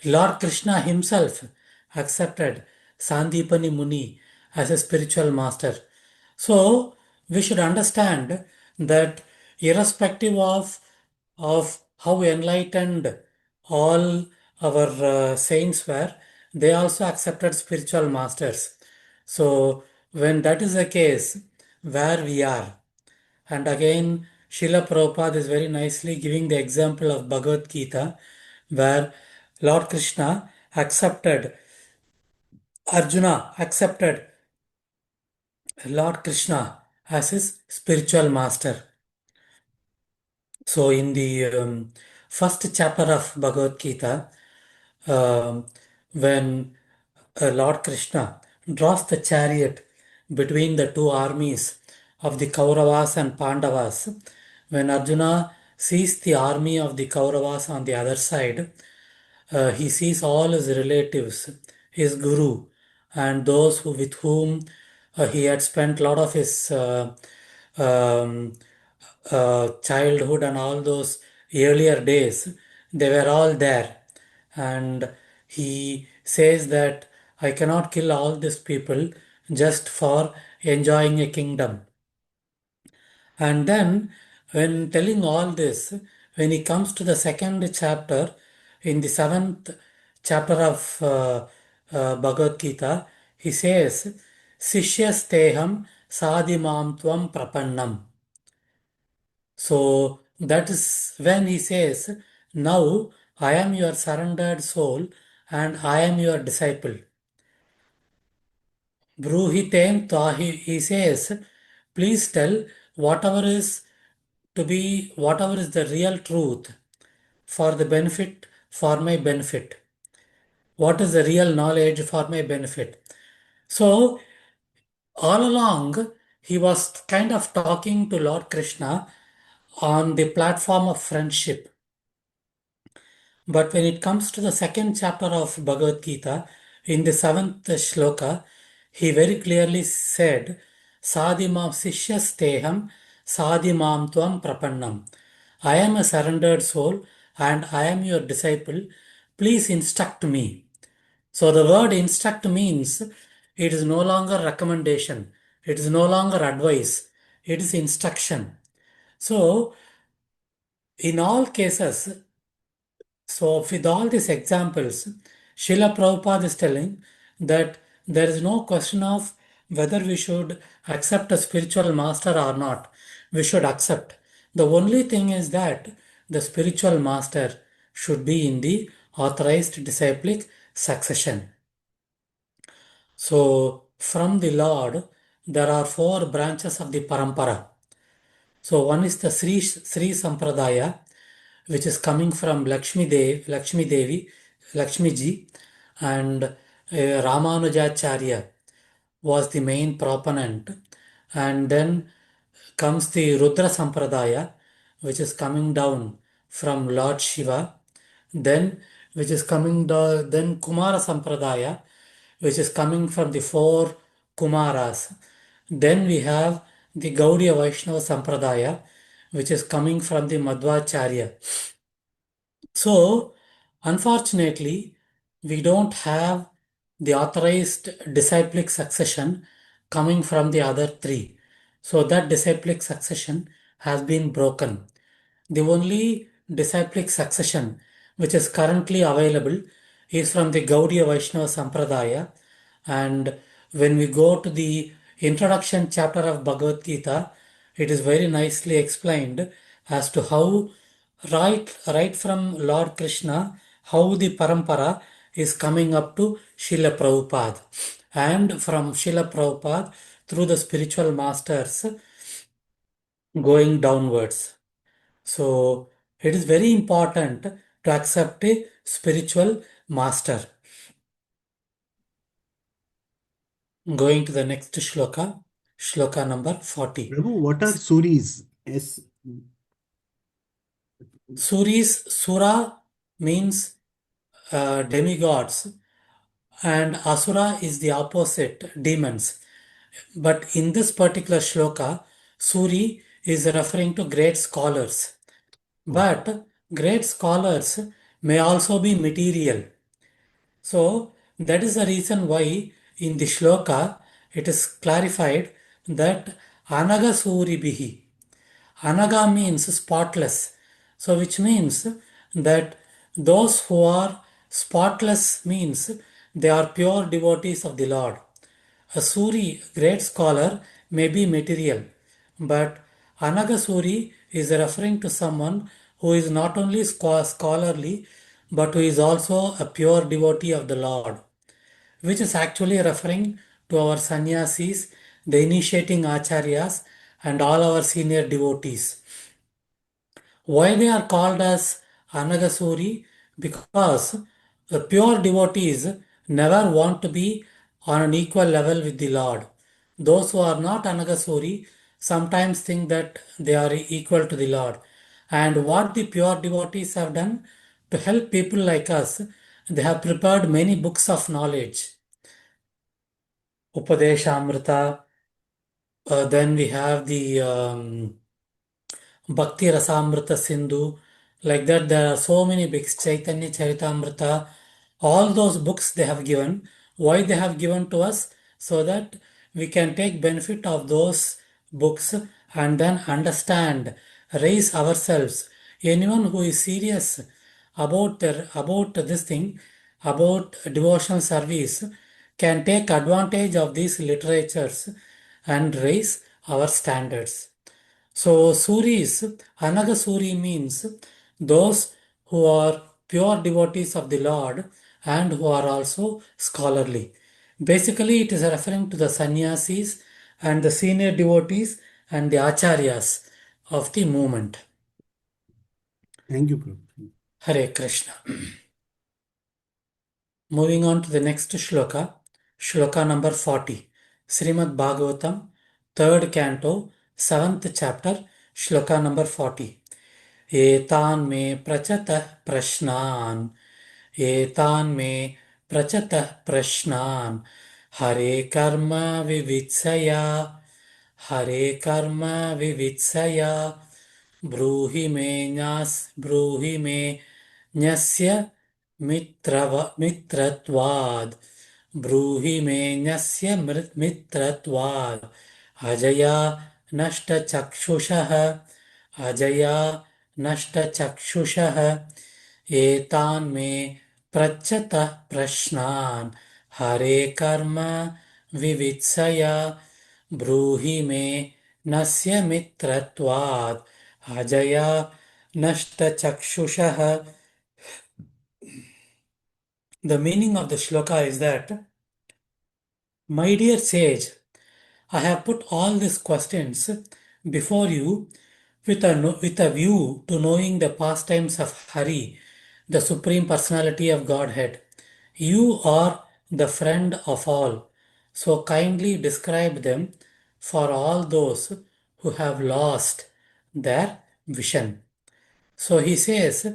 Lord Krishna himself accepted Sandipani Muni as a spiritual master. So we should understand that irrespective of how enlightened all our saints were, they also accepted spiritual masters. So when that is the case, where we are, and again, Srila Prabhupada is very nicely giving the example of Bhagavad Gita, where Lord Krishna accepted, Arjuna accepted Lord Krishna as his spiritual master. So, in the first chapter of Bhagavad Gita, um, when Lord Krishna draws the chariot between the two armies of the Kauravas and Pandavas, when Arjuna sees the army of the Kauravas on the other side, he sees all his relatives, his guru, and those with whom he had spent a lot of his um, childhood and all those earlier days. They were all there. And he says that I cannot kill all these people just for enjoying a kingdom. And then, when telling all this, when he comes to the second chapter, in the seventh chapter of Bhagavad Gita, he says, Sishyasteham sadimam tvam prapannam. So that is when he says, now I am your surrendered soul and I am your disciple. Bruhitem tahi, he says, please tell whatever is to be, whatever is the real truth for the benefit, for my benefit. What is the real knowledge for my benefit? So, all along, he was kind of talking to Lord Krishna on the platform of friendship. But when it comes to the second chapter of Bhagavad Gita, in the seventh shloka, he very clearly said, Sadimam sishyasteham sadimam tvam prapannam. I am a surrendered soul and I am your disciple. Please instruct me. So the word instruct means it is no longer recommendation. It is no longer advice. It is instruction. So in all cases, so with all these examples, Srila Prabhupada is telling that there is no question of whether we should accept a spiritual master or not. We should accept. The only thing is that the spiritual master should be in the authorized disciplic succession. So from the Lord, there are four branches of the parampara. So one is the Sri Sampradaya, which is coming from Lakshmi Devi, Lakshmi Ji, and Ramanujacharya was the main proponent. And then comes the Rudra Sampradaya, which is coming down from Lord Shiva. Then, which is coming down, then Kumara Sampradaya, which is coming from the four Kumaras. Then we have the Gaudiya Vaishnava Sampradaya, which is coming from the Madhvacharya. So, unfortunately, we don't have the authorized disciplic succession coming from the other three. So, that disciplic succession has been broken. The only disciplic succession which is currently available is from the Gaudiya Vaishnava Sampradaya. And when we go to the introduction chapter of Bhagavad Gita, it is very nicely explained as to how right from Lord Krishna, how the parampara is coming up to Srila Prabhupada. And from Srila Prabhupada through the spiritual masters going downwards. So it is very important to accept a spiritual master. Going to the next shloka. shloka number 40. Prabhu, what are Suris? Suris, Sura means demigods, and Asura is the opposite, demons. But in this particular shloka, Suri is referring to great scholars. But great scholars may also be material. So that is the reason why in the shloka it is clarified that Anaga Suribihi. Anaga means spotless. So which means that those who are spotless means they are pure devotees of the Lord. A Suri, great scholar, may be material, but Anagasuri is referring to someone who is not only scholarly but who is also a pure devotee of the Lord, which is actually referring to our sannyasis, the initiating acharyas, and all our senior devotees. Why they are called as Anagasuri? Because the pure devotees never want to be on an equal level with the Lord. Those who are not Anagasuri sometimes think that they are equal to the Lord. And what the pure devotees have done to help people like us, they have prepared many books of knowledge. Upadeshamrita, then we have the Bhakti Rasamrita Sindhu. Like that, there are so many books, Chaitanya Charitamrita, all those books they have given. Why they have given to us? So that we can take benefit of those books and then understand, raise ourselves. Anyone who is serious about this thing, about devotional service, can take advantage of these literatures and raise our standards. So Suris, Anagasuri means those who are pure devotees of the Lord and who are also scholarly. Basically, it is referring to the sannyasis and the senior devotees and the acharyas of the movement. Thank you, Prabhu. Hare Krishna. Moving on to the next shloka, shloka number 40. Srimad Bhagavatam, 3rd Canto, 7th chapter, shloka number 40. एतान् मे प्रचतः प्रश्नान् एतान् मे प्रचतः प्रश्नान् हरे कर्म विवित्सया हरे कर्म विवित्सया ब्रूहि मे न्यस्य मित्रत्वाद् ब्रूहि मे न्यस्य मित्रत्वाद् अजया नष्टचक्षुषः अजया नष्टचक्षुषः एतान् मे पृच्छतः प्रश्नान् हरे कर्म विवित्सया ब्रूहि मे नस्य मित्रत्वात् Ajaya नष्टचक्षुषः. The meaning of the shloka is that, my dear sage, I have put all these questions before you with a view to knowing the pastimes of Hari, the Supreme Personality of Godhead. You are the friend of all, so kindly describe them for all those who have lost their vision. So he says,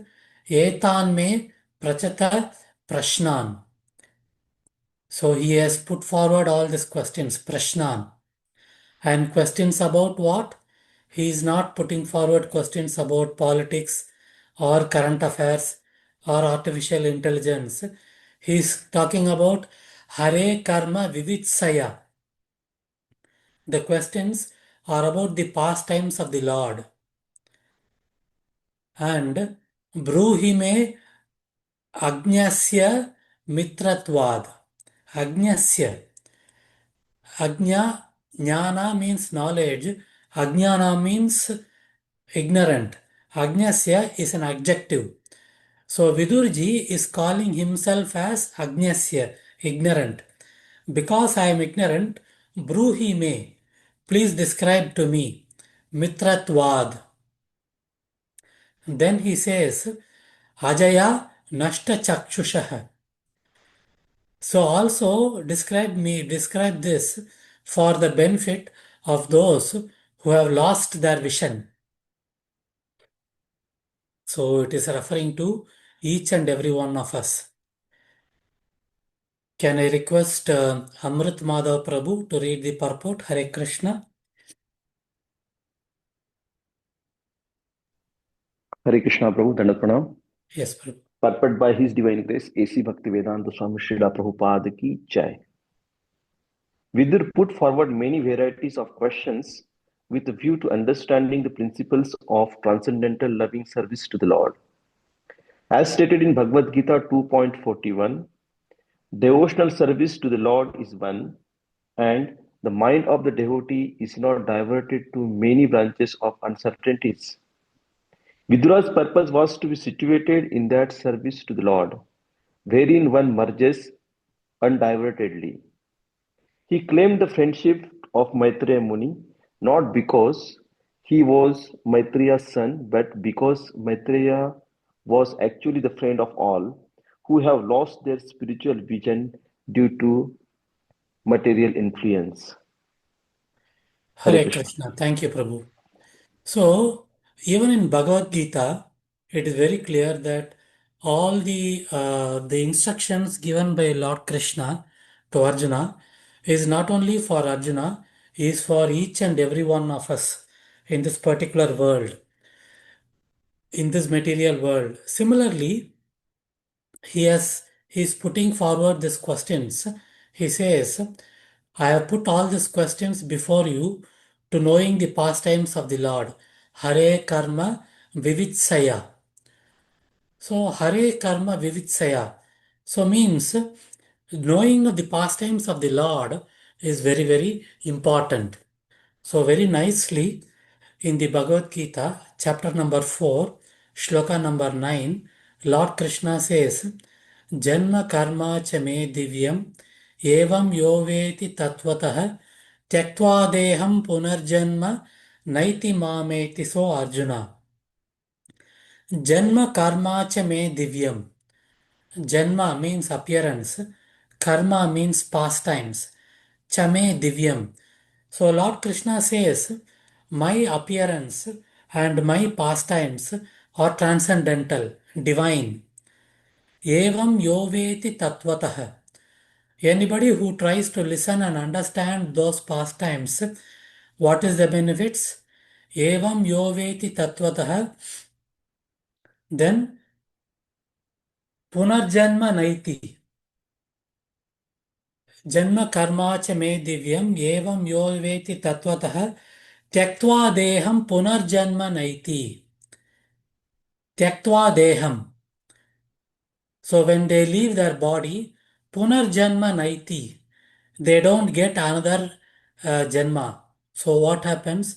Etan me prachata prashnan. So he has put forward all these questions, prashnan. And questions about what? He is not putting forward questions about politics or current affairs or artificial intelligence. He is talking about Hare Karma Vivitsaya. The questions are about the pastimes of the Lord. And Bruhime Agnyasya Mitratvad. Agnyasya. Agnya, Jnana means knowledge. Ajnana means ignorant. Agnyasya is an adjective. So Vidurji is calling himself as Agnyasya, ignorant. Because I am ignorant, Bruhi me, please describe to me, Mitratvad. Then he says, Ajaya Nashta Chakshushaha. So also describe this for the benefit of those who have lost their vision. So it is referring to each and every one of us. Can I request Amrit Madhav Prabhu to read the purport? Hare Krishna. Hare Krishna Prabhu, Dandavat Pranam. Yes, Prabhu. Purport by His Divine Grace, A.C. Bhaktivedanta Swami Srila Prabhupada ki Jai. Vidur put forward many varieties of questions with a view to understanding the principles of transcendental loving service to the Lord. As stated in Bhagavad Gita 2.41, devotional service to the Lord is one, and the mind of the devotee is not diverted to many branches of uncertainties. Vidura's purpose was to be situated in that service to the Lord, wherein one merges undivertedly. He claimed the friendship of Maitreya Muni not because he was Maitreya's son, but because Maitreya was actually the friend of all who have lost their spiritual vision due to material influence. Hare Hare Krishna. Krishna. Thank you, Prabhu. So, even in Bhagavad Gita, it is very clear that all the instructions given by Lord Krishna to Arjuna is not only for Arjuna, is for each and every one of us in this particular world, in this material world. Similarly, he is putting forward these questions. He says, I have put all these questions before you to knowing the pastimes of the Lord. Hare Karma Vivitsaya. So Hare Karma Vivitsaya. So means knowing the pastimes of the Lord is very, very important. So very nicely in the Bhagavad Gita, chapter number 4, shloka number 9, Lord Krishna says, Janma karma cha me divyam evam yoveti tatvatah tyaktva deham punarjanma naiti mameti. So Arjuna. Janma karma cha me divyam. Janma means appearance. Karma means pastimes. Chame divyam. So Lord Krishna says, my appearance and my pastimes are transcendental, divine. Evam yoveti tatvatah. Anybody who tries to listen and understand those pastimes, what is the benefits? Evam yoveti tatvatah. Then punarjanma naiti. Janma karma cha me divyam evam yoveti tatvatah tyaktva deham punarjanma naiti. Tyaktva deham. So when they leave their body, punarjanma naiti, they don't get another janma. So what happens?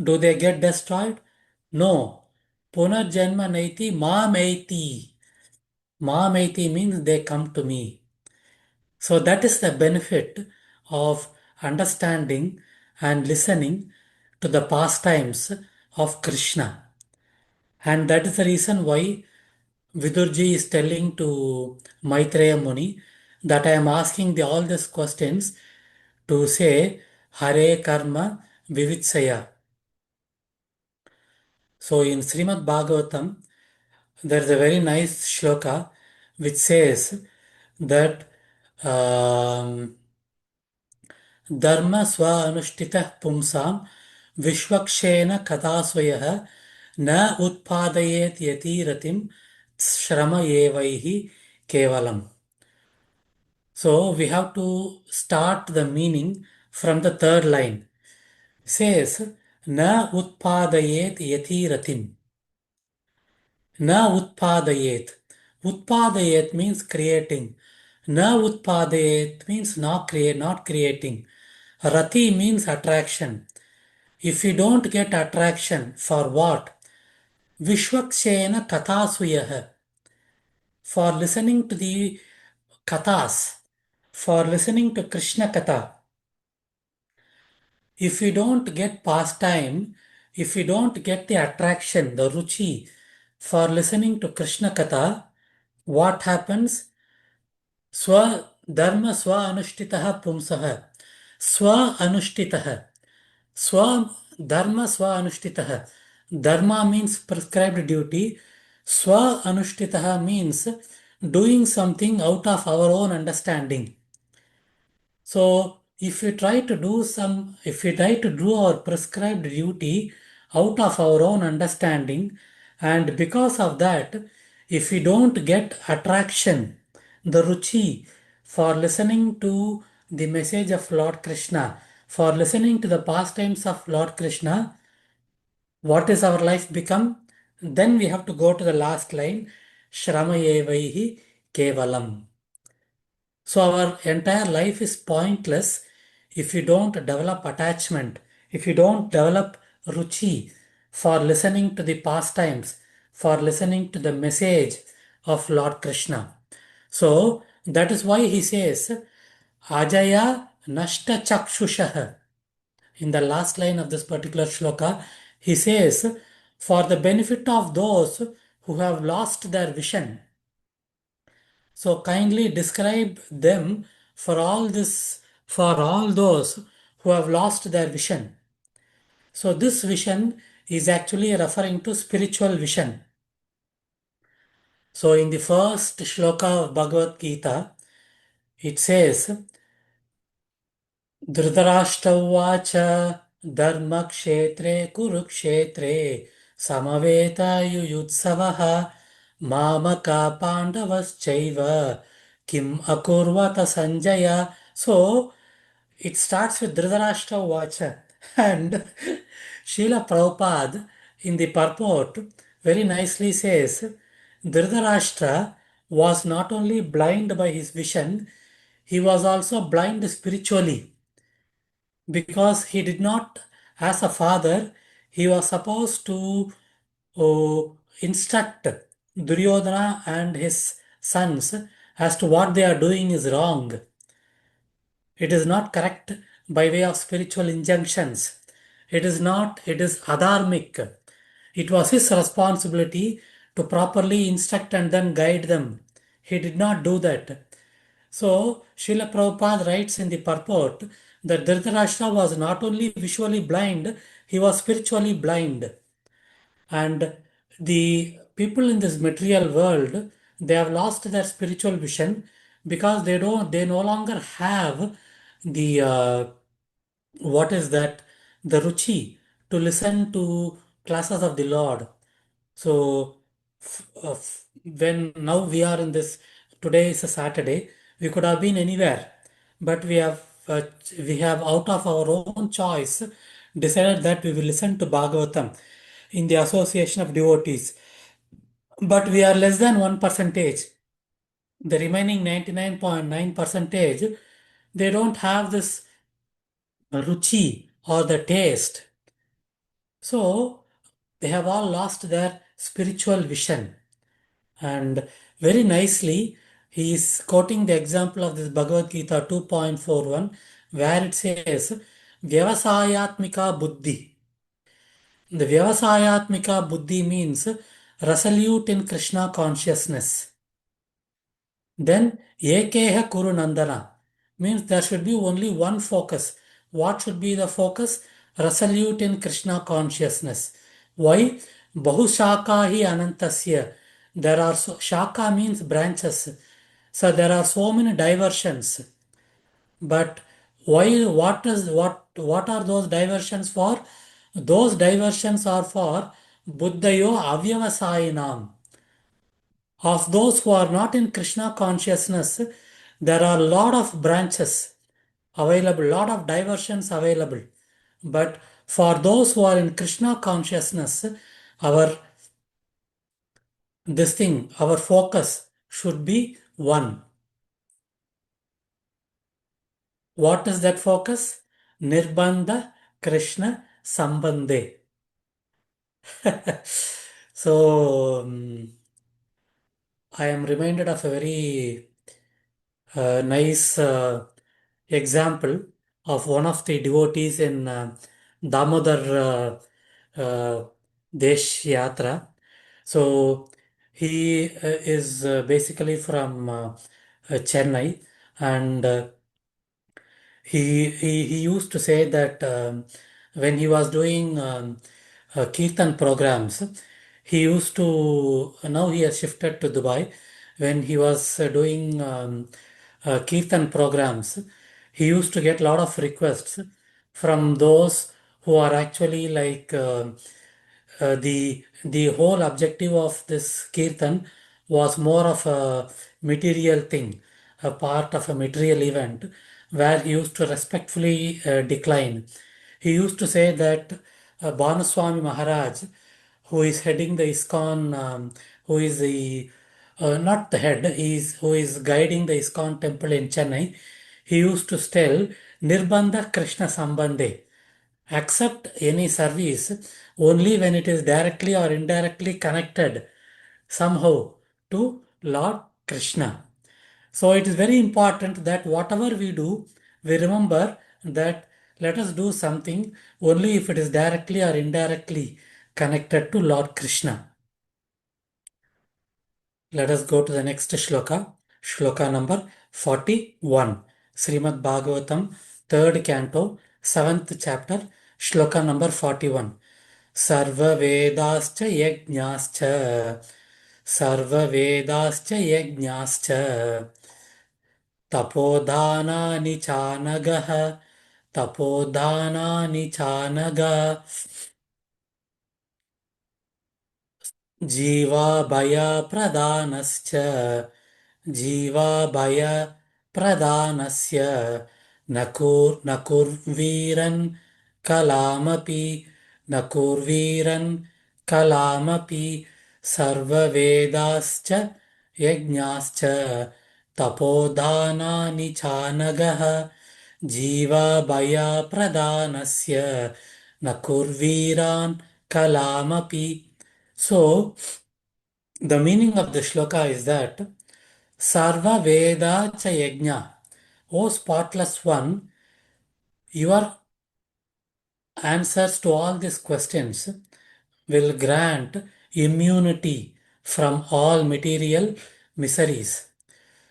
Do they get destroyed? No. Punarjanma naiti mameiti. Mameiti means they come to me. So that is the benefit of understanding and listening to the pastimes of Krishna. And that is the reason why Vidurji is telling to Maitreya Muni that I am asking all these questions to say Hare Karma Vivitsaya. So in Srimad Bhagavatam, there is a very nice shloka which says that Dharma swa anushtitah pumsam vishwakshena kathasvayah na utpadayet yatiratim shrama evaihi kevalam. So we have to start the meaning from the third line. Says, na utpadayet yatiratim. Na utpadayet. Utpadayet means creating. Na utpadayet means not creating. Rati means attraction. If you don't get attraction, for what? Vishwakshena kathasuyah. For listening to the kathas. For listening to Krishna Katha. If you don't get pastime, if you don't get the attraction, the ruchi for listening to Krishna Katha, what happens? Swa dharma swa anushtitaha pumsaha. Swa anushtitaha. Swa Dharma Swa Anushtitaha. Dharma means prescribed duty. Swa Anushtitaha means doing something out of our own understanding. So if we try to do our prescribed duty out of our own understanding, and because of that, if we don't get attraction, the ruchi for listening to the message of Lord Krishna, for listening to the pastimes of Lord Krishna, what is our life become? Then we have to go to the last line, Shramayevaihi Kevalam. So our entire life is pointless if you don't develop attachment, if you don't develop ruchi for listening to the pastimes, for listening to the message of Lord Krishna. So that is why he says, Ajaya Nashta Chakshusha. In the last line of this particular shloka, he says, for the benefit of those who have lost their vision. So kindly describe them for all those who have lost their vision. So this vision is actually referring to spiritual vision. So in the first shloka of Bhagavad Gita, it says, Dhritarashtra Dharmakshetre Kurukshetre Samaveta Mamaka Pandavaschaiva Kim Akurvata Sanjaya. So it starts with Dhritarashtra Vacha, and Srila Prabhupada in the purport very nicely says Dhritarashtra was not only blind by his vision, he was also blind spiritually, because he did not, as a father, he was supposed to instruct Duryodhana and his sons as to what they are doing is wrong. It is not correct by way of spiritual injunctions. It is adharmic. It was his responsibility to properly instruct and then guide them. He did not do that. So, Srila Prabhupada writes in the purport that Dhritarashtra was not only visually blind, he was spiritually blind. And the people in this material world, they have lost their spiritual vision because they no longer have the what is that the ruchi to listen to classes of the Lord. So when now we are in this, today is a Saturday, we could have been anywhere, but we have out of our own choice decided that we will listen to Bhagavatam in the association of devotees. But we are less than 1 percentage. The remaining 99.9 percentage, they don't have this ruchi or the taste. So they have all lost their spiritual vision. And very nicely, he is quoting the example of this Bhagavad Gita 2.41, where it says, Vyavasayatmika Buddhi. The Vyavasayatmika Buddhi means resolute in Krishna consciousness. Then Ekeha Kuru Nandana means there should be only one focus. What should be the focus? Resolute in Krishna consciousness. Why? Bahushaka hi anantasya. Shaka means branches. So there are so many diversions. But what are those diversions for? Those diversions are for Buddhayo Avyavasayinam. Of those who are not in Krishna consciousness, there are a lot of branches available, lot of diversions available. But for those who are in Krishna consciousness, our our focus should be one. What is that focus? Nirbandha Krishna Sambandhe. So I am reminded of a very nice example of one of the devotees in Damodar Desh Yatra. So he is basically from Chennai, and he used to say that when he was doing Kirtan programs, he used to, now he has shifted to Dubai. When he was doing Kirtan programs, he used to get a lot of requests from those who are actually like the whole objective of this Kirtan was more of a material thing, a part of a material event where he used to respectfully decline. He used to say that Banaswami Maharaj, who is heading the ISKCON, who is the not the head, who is guiding the ISKCON temple in Chennai, he used to tell Nirbandha Krishna Sambandhe. Accept any service only when it is directly or indirectly connected somehow to Lord Krishna. So it is very important that whatever we do, we remember that let us do something only if it is directly or indirectly connected to Lord Krishna. Let us go to the next shloka. Shloka number 41. Srimad Bhagavatam, 3rd canto, 7th chapter, shloka number 41. सर्ववेदाश्च यज्ञाश्च सर्ववेदाश्च यज्ञाश्च तपोदानानि चानगः तपोदानानि चानग जीवाभयप्रदानश्च जीवाभयप्रदानस्य न कुर्वीरन् कलामपि न कुर्वीरन् कलामपि सर्ववेदाश्च यज्ञाश्च तपोदानानि चानगः जीवाभयप्रदानस्य न कुर्वीरान् कलामपि. So, the meaning of the shloka is that Sarva Veda Cha Yajna, O spotless one, your answers to all these questions will grant immunity from all material miseries.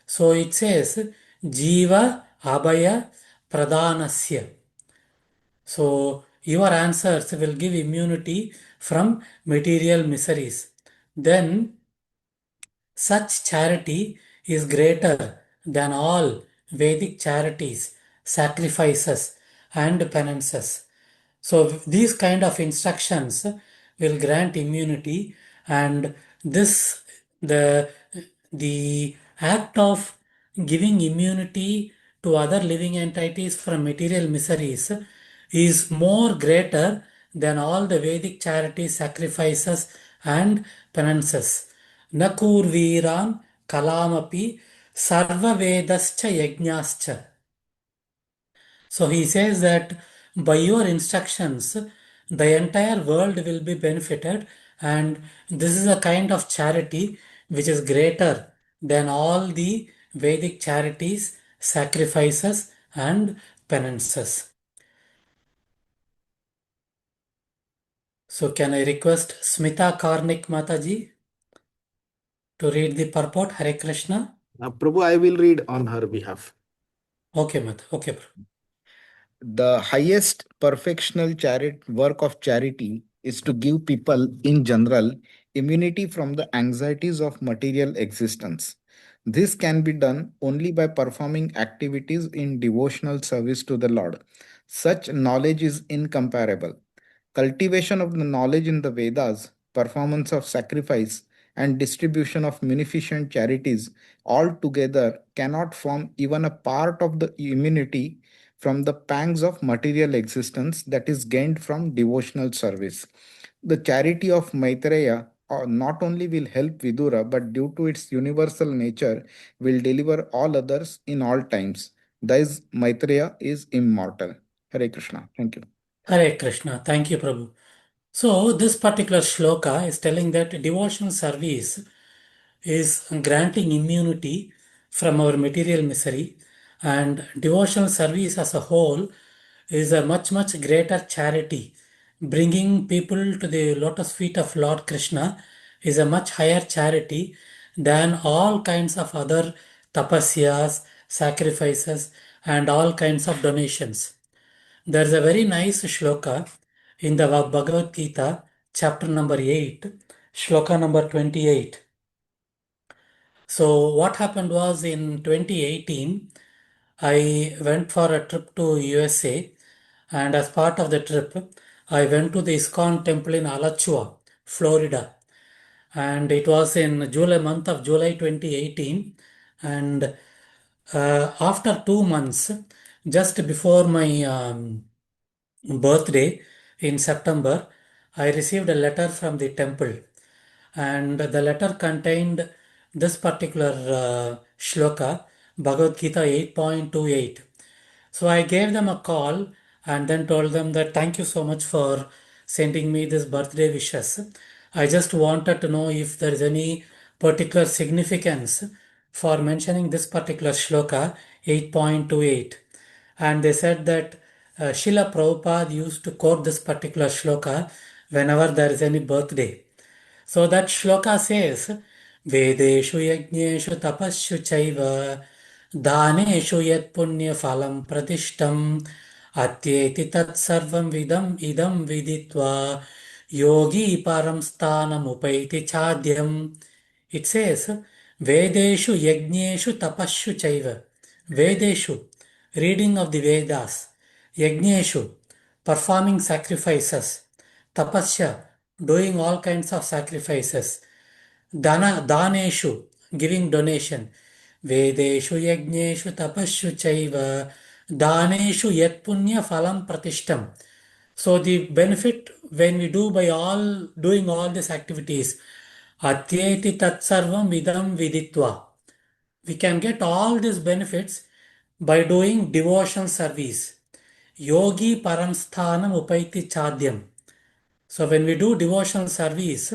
So it says Jiva Abhaya Pradhanasya. So your answers will give immunity from material miseries. Then such charity is greater than all Vedic charities, sacrifices, and penances. So these kind of instructions will grant immunity, and this the act of giving immunity to other living entities from material miseries is more greater than all the Vedic charities, sacrifices, and penances. Nakurviran kalamapi sarva vedascha yajnascha. So he says that by your instructions, the entire world will be benefited, and this is a kind of charity which is greater than all the Vedic charities, sacrifices, and penances. So can I request Smita Karnik Mataji to read the purport? Hare Krishna. Prabhu, I will read on her behalf. Okay, Mata. Okay, Prabhu. The highest perfectional work of charity is to give people in general immunity from the anxieties of material existence. This can be done only by performing activities in devotional service to the Lord. Such knowledge is incomparable. Cultivation of the knowledge in the Vedas, performance of sacrifice, and distribution of munificent charities all together cannot form even a part of the immunity from the pangs of material existence that is gained from devotional service. The charity of Maitreya not only will help Vidura, but due to its universal nature, will deliver all others in all times. Thus, Maitreya is immortal. Hare Krishna. Thank you. Hare Krishna. Thank you, Prabhu. So this particular shloka is telling that devotional service is granting immunity from our material misery, and devotional service as a whole is a much, much greater charity. Bringing people to the lotus feet of Lord Krishna is a much higher charity than all kinds of other tapasyas, sacrifices, and all kinds of donations. There's a very nice shloka in the Bhagavad Gita, chapter number 8, shloka number 28. So what happened was in 2018, I went for a trip to USA, and as part of the trip, I went to the ISKCON temple in Alachua, Florida, and it was in July, month of July 2018. And after 2 months, just before my birthday in September, I received a letter from the temple, and the letter contained this particular shloka, Bhagavad Gita 8.28. So I gave them a call and then told them that thank you so much for sending me this birthday wishes. I just wanted to know if there is any particular significance for mentioning this particular shloka 8.28. And they said that Srila Prabhupada used to quote this particular shloka whenever there is any birthday. So that shloka says, Vedeshu yajneshu tapashu chaiva daneshu yat punya phalam pratishtam atyeti tat sarvam vidam idam viditva yogi param sthanam upaiti chadhyam. It says, Vedeshu yajneshu tapashu chaiva. Vedeshu, reading of the Vedas. Yajneshu, performing sacrifices. Tapasya, doing all kinds of sacrifices. Daneshu, giving donation. Vedeshu yajneshu tapashu chaiva daneshu yat punya phalam pratishtam. So the benefit when we do by doing all these activities, atyeti tatsarvam vidam viditva. We can get all these benefits by doing devotion service. Yogi paramsthanam upaiti chadyam. So when we do devotional service,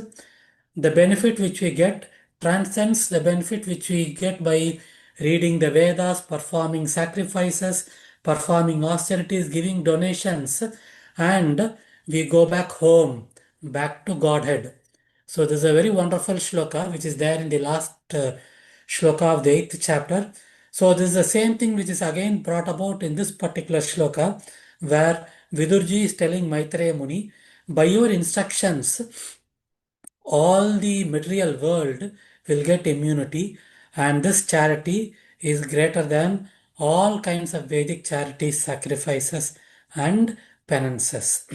the benefit which we get transcends the benefit which we get by reading the Vedas, performing sacrifices, performing austerities, giving donations, and we go back home, back to Godhead. So this is a very wonderful shloka which is there in the last shloka of the 8th chapter. So this is the same thing which is again brought about in this particular shloka, where Vidurji is telling Maitreya Muni, by your instructions, all the material world will get immunity, and this charity is greater than all kinds of Vedic charities, sacrifices, and penances.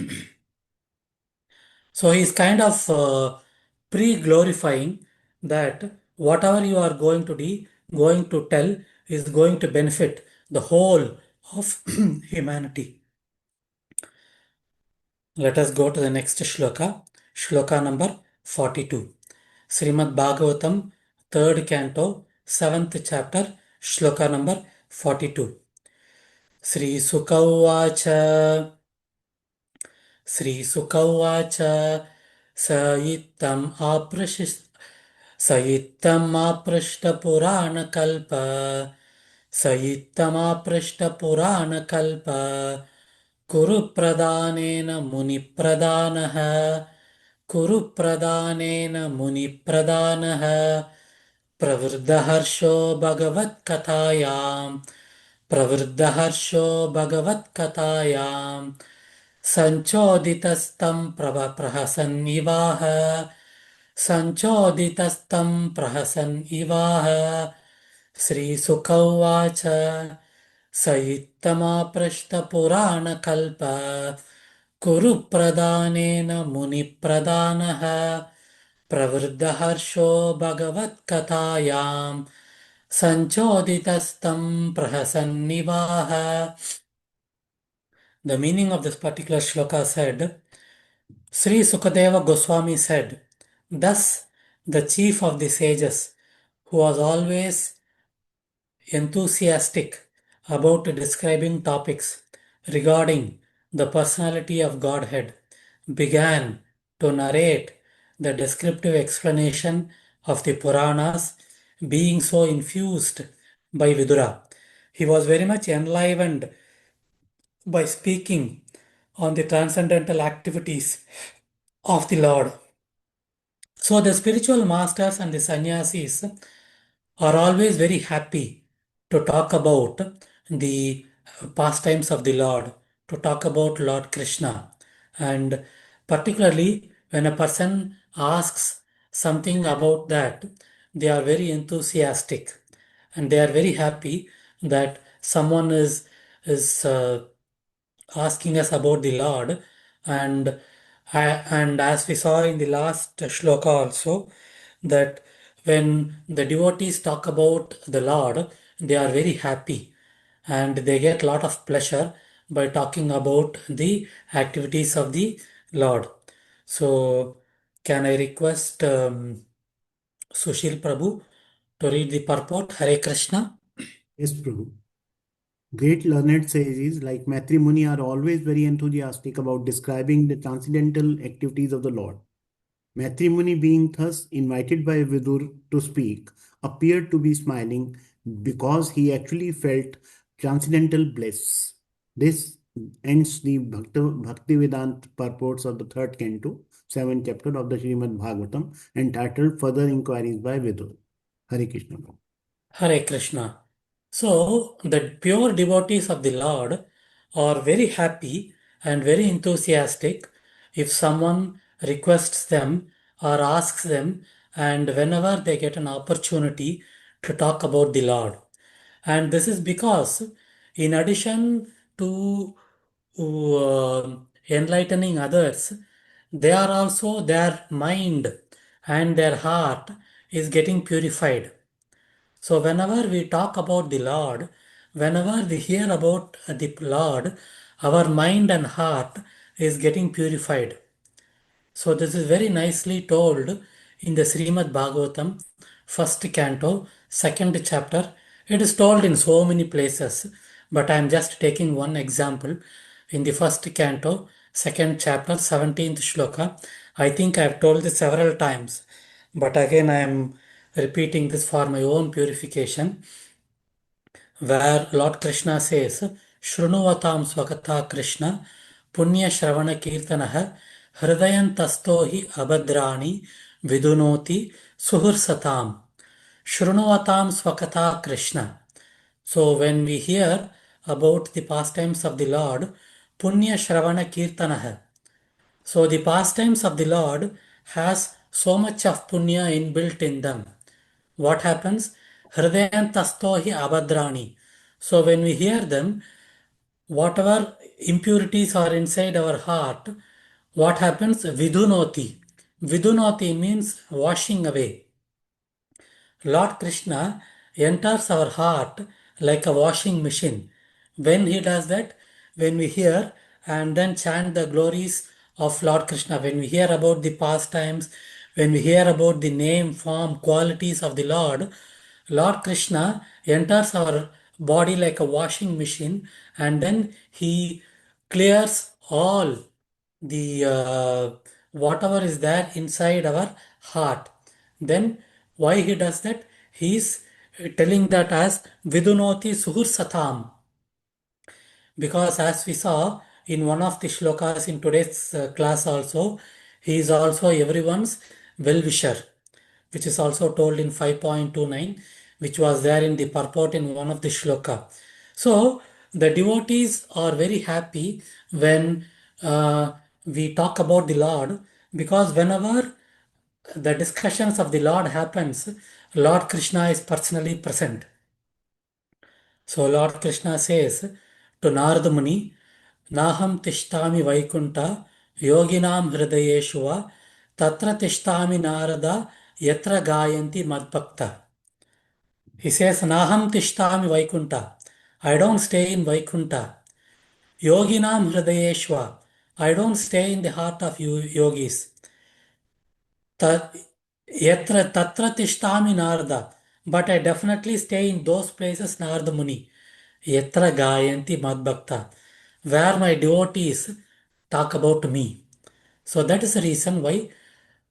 So he's kind of pre-glorifying that whatever you are going to tell is going to benefit the whole of humanity. Let us go to the next shloka, shloka number 42. Srimad Bhagavatam, 3rd Canto, 7th chapter, shloka number 42. Sri Sukha Uvacha, Sri Sukha Uvacha, Sayitam Aprishta Purana Kalpa, Sayitam Aprishta Purana Kalpa, Kuru Pradhanena Muni Pradhanaha, Kuru Pradhanena Muni Pradhanaha, Pravruddhaharsho Bhagavat Kathayam, Pravruddhaharsho Bhagavat Kathayam, Sanchoditastam Prahasan Ivaha, Sanchoditastam Prahasan Ivaha, Sri Sukha Uvacha, Sayittama Prashta Purana Kalpa, Kuru Pradhanena Muni Pradhanaha, Pravruddhaharsho Bhagavat Kathayam, Sanchoditastam Prahasan Ivaha. The meaning of this particular shloka said, Sri Sukadeva Goswami said, thus the chief of the sages, who was always enthusiastic about describing topics regarding the personality of Godhead, began to narrate the descriptive explanation of the Puranas, being so infused by Vidura. He was very much enlivened by speaking on the transcendental activities of the Lord. So the spiritual masters and the sannyasis are always very happy to talk about the pastimes of the Lord, to talk about Lord Krishna. And particularly when a person asks something about that, they are very enthusiastic and they are very happy that someone is asking us about the Lord. And and as we saw in the last shloka also, that when the devotees talk about the Lord, they are very happy and they get a lot of pleasure by talking about the activities of the Lord. So, can I request Sushil Prabhu to read the purport? Hare Krishna. Yes, Prabhu. Great learned sages like Maitri Muni are always very enthusiastic about describing the transcendental activities of the Lord. Maitri Muni, being thus invited by Vidur to speak, appeared to be smiling because he actually felt transcendental bliss. This ends the Bhaktivedanta purports of the third canto, 7th chapter of the Srimad Bhagavatam, entitled Further Inquiries by Vidur. Hare Krishna. Hare Krishna. So, the pure devotees of the Lord are very happy and very enthusiastic if someone requests them or asks them, and whenever they get an opportunity to talk about the Lord. And this is because, in addition to enlightening others, they are also, their mind and their heart is getting purified. So, whenever we talk about the Lord, whenever we hear about the Lord, our mind and heart is getting purified. So, this is very nicely told in the Srimad Bhagavatam, first canto, second chapter. It is told in so many places, but I am just taking one example. In the first canto, second chapter, 17th shloka, I think I have told this several times, but again I am repeating this for my own purification, where Lord Krishna says, Shrunuvatam Swakata Krishna, Punya Shravana Kirtanaha, Hridayantasto hi Abhadrani, Vidunoti, Suhursatam. Shrunuvatam Swakata Krishna. So when we hear about the pastimes of the Lord, Punya Shravana Kirtanaha. So the pastimes of the Lord has so much of punya inbuilt in them. What happens? Hridayantasto hi abhadrani. So when we hear them, whatever impurities are inside our heart, what happens? Vidunoti. Vidunoti means washing away. Lord Krishna enters our heart like a washing machine. When he does that, when we hear and then chant the glories of Lord Krishna, when we hear about the pastimes, when we hear about the name, form, qualities of the Lord, Lord Krishna enters our body like a washing machine and then he clears all the whatever is there inside our heart. Then why he does that? He is telling that as Vidunoti Suhur Satam. Because as we saw in one of the shlokas in today's class also, he is also everyone's well-wisher, which is also told in 5.29, which was there in the purport in one of the shloka. So the devotees are very happy when we talk about the Lord, because whenever the discussions of the Lord happens, Lord Krishna is personally present. So Lord Krishna says to Narada Muni, Naham tishtami vaikunta yoginam hridayeshu va tatra tishtami narada yatra gayanti madbhakta. He says, Naham tishtami vaikunta. I don't stay in Vaikunta. Yoginam hridayeshwa. I don't stay in the heart of you yogis. Yatra tatra tishtami narada. But I definitely stay in those places, Narada Muni. Yatra gayanti madbhakta. Where my devotees talk about me. So that is the reason why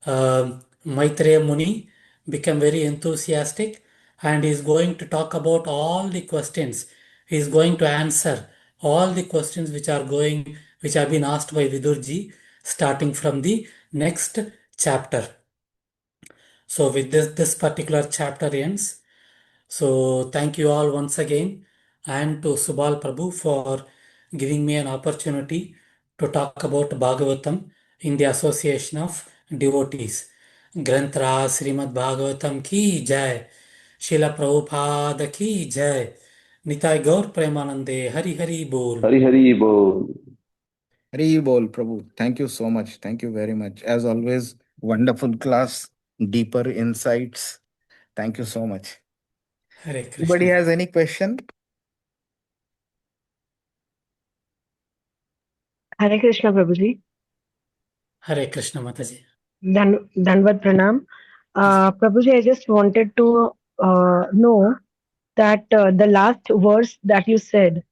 Maitreya Muni became very enthusiastic and is going to talk about all the questions. He is going to answer all the questions which have been asked by Vidurji, starting from the next chapter. So with this particular chapter ends. So thank you all once again, and to Subal Prabhu for giving me an opportunity to talk about Bhagavatam in the association of devotees. Granthra Srimad Bhagavatam ki jai, Srila Prabhupada ki jai, Nitai Gaur Premanande, Hari Hari Bol. Hari Hari Bol. Hari Bol, Prabhu. Thank you so much. Thank you very much. As always, wonderful class, deeper insights. Thank you so much. Hare Anybody Krishna. has any question? Hare Krishna, Prabhuji. Hare Krishna Mataji. Danvat Pranam. Prabhuji, I just wanted to know that the last verse that you said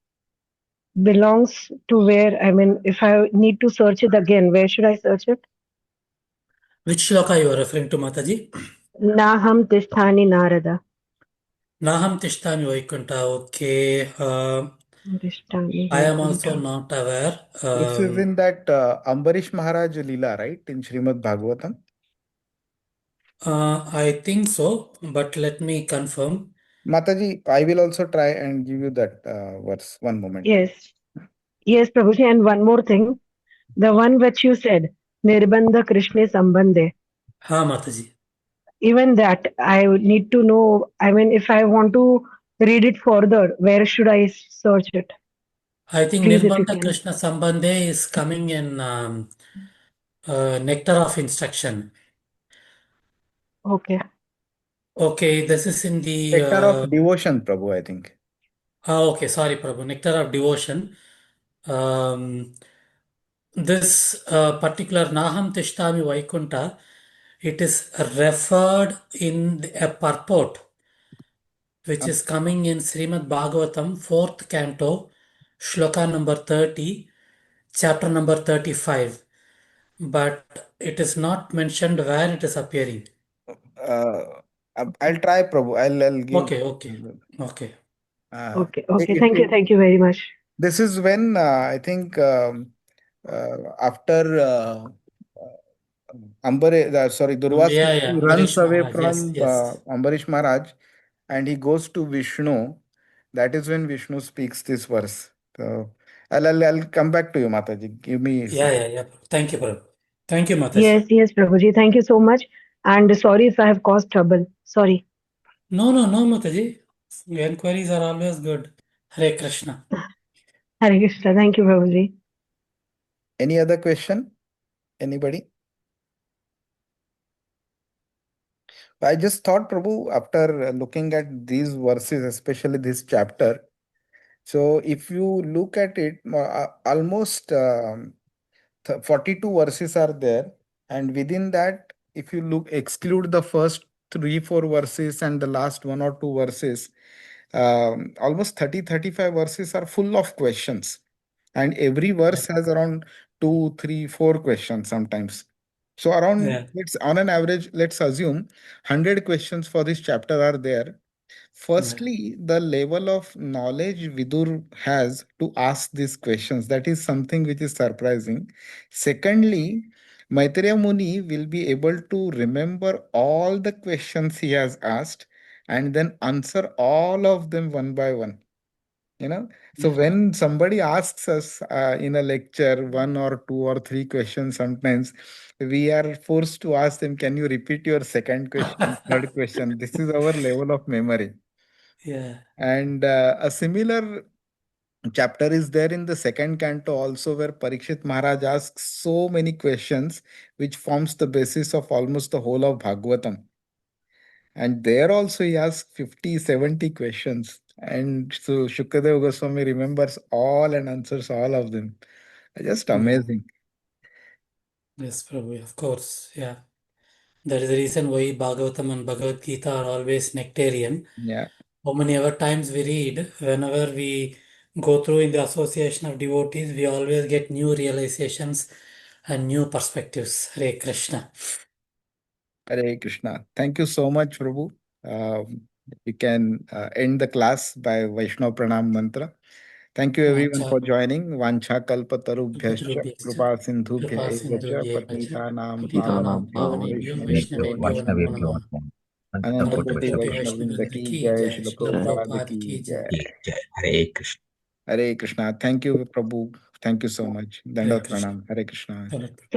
belongs to where, I mean, if I need to search it again, where should I search it? Which shloka you are referring to, Mataji? Naham Tisthani Narada. Naham Tishtami Vaikuntha. Okay. Tisthani I am also Vaikuntha. not aware. This is in that Ambarish Maharaj Leela, right? In Srimad Bhagavatam. I think so, but let me confirm. Mataji, I will also try and give you that verse. One moment. Yes. Yes, Prabhuji. And one more thing. The one which you said, Nirbandha Krishna Sambandhe. Ha, Mataji. Even that, I would need to know. I mean, if I want to read it further, where should I search it? I think Please, if you Nirbandha can. Krishna Sambandhe is coming in Nectar of Instruction. Okay. Okay, this is in the. Nectar of Devotion, Prabhu, I think. Okay, sorry, Prabhu. Nectar of Devotion. This particular Naham Tishtami Vaikuntha, it is referred in a purport which is coming in Srimad Bhagavatam, 4th canto, shloka number 30, chapter number 35. But it is not mentioned where it is appearing. I'll try, Prabhu. I'll give. Okay, okay, okay. Okay. Okay. If Thank you. Thank you very much. This is when I think after Durvasa Yeah, runs Ambarish away Maharaj. Yes, from yes. Ambarish Maharaj and he goes to Vishnu. That is when Vishnu speaks this verse. So I'll come back to you, Mataji. Give me a second. Yeah. Thank you, Prabhu. Thank you, Yes, Mataji. yes, Prabhuji. Thank you so much. And sorry if I have caused trouble. Sorry. No, Mataji. Your inquiries are always good. Hare Krishna. Hare Krishna. Thank you, Prabhuji. Any other question? Anybody? I just thought, Prabhu, after looking at these verses, especially this chapter, so if you look at it, almost 42 verses are there, and within that, if you exclude the first 3 4 verses and the last 1 or 2 verses, almost 30 35 verses are full of questions, and every verse has around 2 3 4 questions sometimes. So around, Yeah. let's on an average, let's assume 100 questions for this chapter are there. Firstly, the level of knowledge Vidur has to ask these questions, that is something which is surprising. Secondly, Maitreya Muni will be able to remember all the questions he has asked and then answer all of them one by one. So Yeah. when somebody asks us in a lecture 1 or 2 or 3 questions, sometimes we are forced to ask them, can you repeat your second question, third question? This is our level of memory. Yeah. And a similar chapter is there in the second canto also, where Parikshit Maharaj asks so many questions, which forms the basis of almost the whole of Bhagavatam. And there also he asks 50, 70 questions. And so Shukadeva Goswami remembers all and answers all of them. Just Yeah. amazing. Yes, Prabhu, of course. Yeah. That is the reason why Bhagavatam and Bhagavad Gita are always nectarian. Yeah. How many ever times we read, whenever we go through in the association of devotees, we always get new realizations and new perspectives. Hare Krishna. Hare Krishna. Thank you so much, Prabhu. We can end the class by Vaishnav Pranam Mantra. Thank you everyone Vacha for joining. Vancha kalpatarubhyascha Kalpatarubhyascha kripa sindhubhya Kripa eva cha Sindhubhya patnitanam Patitanam pavanebhyo Pavanebhyo vaishnavebhyo Vaishnavebhyo namo Namo Vaishnavebhyo Namaha. Namo. Ananta Ananta Koti Koti Vaishnavebhyo Vaishnavinda Vaishnavindra ki Ki jai, Jai, Srila Srila Prabhupada Prabhupada ki Ki jai. Jai. Jai. Hare Krishna. Hare Krishna. Thank you, Prabhu. Thank you so much. Hare Dandavat Krishna. Pranam. Hare Krishna. Hare Krishna. So